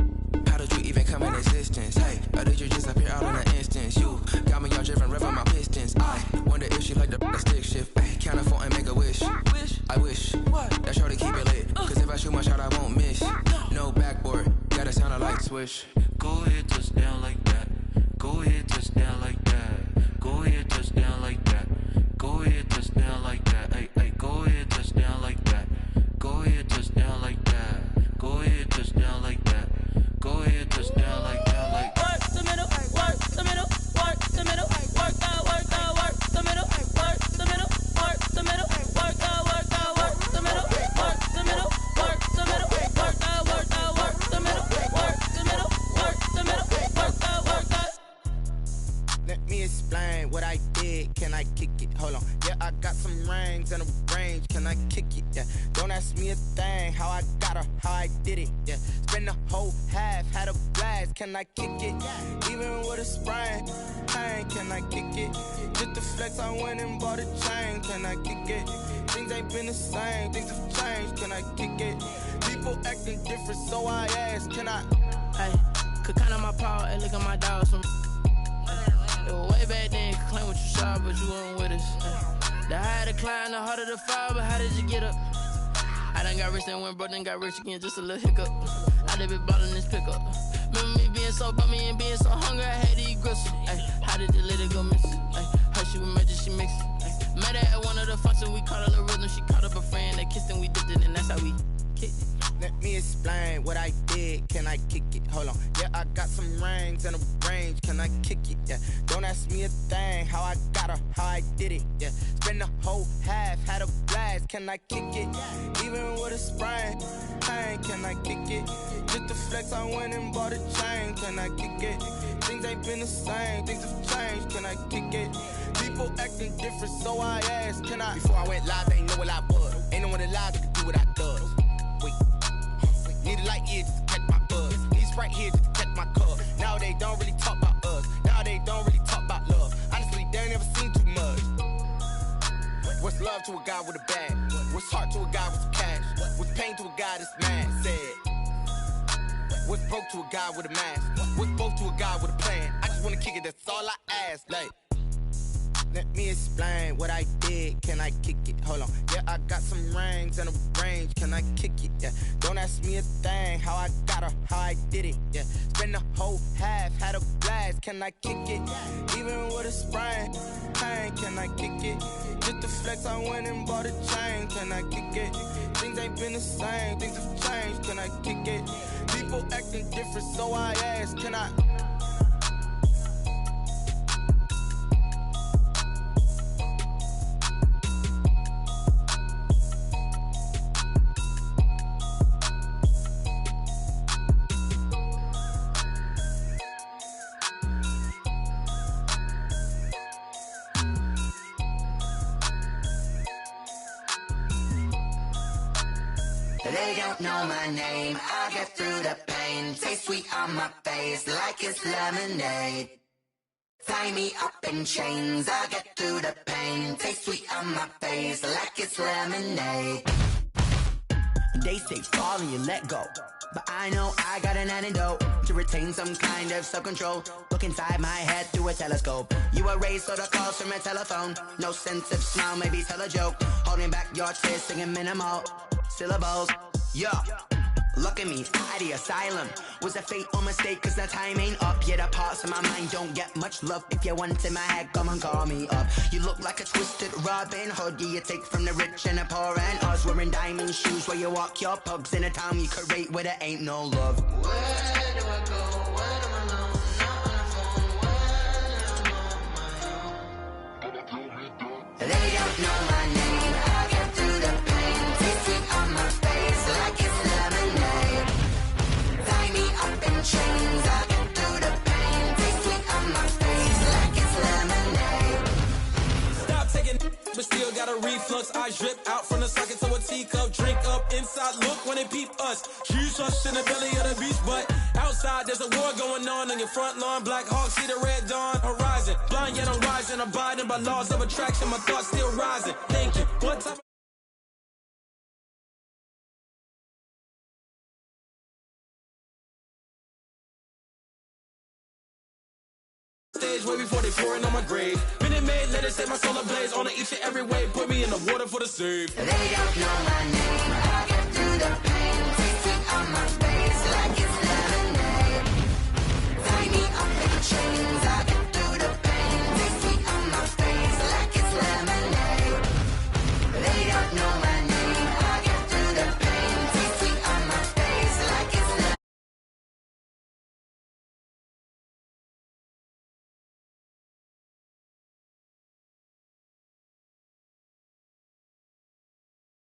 How did you even come in existence? Hey, or did you just appear out in an instance? You got me all driven, revving my pistons. I wonder if she like the stick shift. Ay, count afford and make a wish. I wish that shorty keep it lit. Cause if I shoot my shot, I won't miss. No backboard, gotta sound a light switch. Go ahead, touch down like that. Go ahead, touch down like that. Go ahead, touch down like that. Go ahead, touch down like that. Hey, go ahead, touch down like that. Go ahead, touch down like that. Go ahead, touch down like that. Go ahead, touch down like that. Like work the middle, work the middle, work the middle, work the middle, work the middle, work the middle, work the middle, work the middle, work the middle, work the middle, work the middle, work the middle, work the middle, work the. Let me explain what I did. Can I kick it? Hold on. Yeah, I got some rings and a range. Can I kick it? Yeah. Don't ask me a thing. How I got her, how I did it. Yeah. Spend the whole half, had a blast. Can I kick it? Even with a sprain. Hey, can I kick it? Just the flex, I went and bought a chain. Can I kick it? Things ain't been the same. Things have changed. Can I kick it? People acting different, so I ask. Can I? Hey, could count on my power and look at my dogs from. It was way back then, could claim what you saw, but you weren't with us. The higher the climb, the harder the fall, but how did you get up? I done got rich and went broke, then got rich again, just a little hiccup. I done been ballin' this pickup. Remember me being so bummy and being so hungry, I had to eat gristle. Ay, how did the lady go missing? Ay, her she was magic, she mixed. Met her at one of the functions, we caught her the rhythm. She caught up a friend, they kissed and we dipped it, and that's how we kicked it. Let me explain what I did. Can I kick it? Hold on. Yeah, I got some rings and a range. Can I kick it? Yeah. Don't ask me a thing. How I got her, how I did it. Yeah. Spend the whole half, had a blast. Can I kick it? Even with a sprain. Hey, can I kick it? Just to flex, I went and bought a chain. Can I kick it? Things ain't been the same. Things have changed. Can I kick it? People acting different, so I asked, can I? Before I went live, they ain't know what I was. Ain't no one alive that could do what I does. Wait. Need a light here just to catch my buzz. Need Sprite here just to catch my cup. Now they don't really talk about us. Now they don't really talk about love. Honestly, they ain't never seen too much. What's love to a guy with a bag? What's heart to a guy with some cash? What's pain to a guy that's mad? Said. What's broke to a guy with a mask? What's both to a guy with a plan? I just wanna kick it, that's all I ask. Like, let me explain what I did. Can I kick it? Hold on. Yeah, I got some rings and a range. Can I kick it? Yeah. Don't ask me a thing. How I got her, how I did it. Yeah. Spend the whole half, had a blast. Can I kick it? Even with a sprain. Pain, can I kick it? Just to flex, I went and bought a chain. Can I kick it? Things ain't been the same. Things have changed. Can I kick it? People acting different, so I asked, can I? They don't know my name, I get through the pain. Taste sweet on my face like it's lemonade. Tie me up in chains, I get through the pain. Taste sweet on my face like it's lemonade. They say fall and you let go, but I know I got an antidote to retain some kind of self-control. Look inside my head through a telescope. You erase all the calls from a telephone. No sense of smile, maybe tell a joke. Holding back your tears, singing minimal syllables. Yeah, look at me, out the asylum. Was a fate or mistake, cause the time ain't up. Yet the parts of my mind don't get much love. If you want in my head, come and call me up. You look like a twisted Robin Hood. Yeah, you take from the rich and the poor and us. Wearing diamond shoes where you walk your pugs. In a town you create where there ain't no love. Where do I go? When I'm alone? Not on the phone, when I'm on my own. They don't know my name, I get through the pain. Taste sweet on my face like it's lemonade. Tie me up in chains, I get through the pain. Taste sweet on my face like it's lemonade. Stop taking but still got a reflux. I drip out from the socket to a teacup. Drink up inside, look when they peep us. Jesus in the belly of the beast, but outside there's a war going on your front lawn. Black Hawk, see the red dawn horizon. Blind yet I'm rising, abiding by laws of attraction. My thoughts still rising. Thinking, what type of stage way before they pouring on my grave. Minute Maid, let it set my soul ablaze on each and every way. Put me in the water for the save. They don't know my name.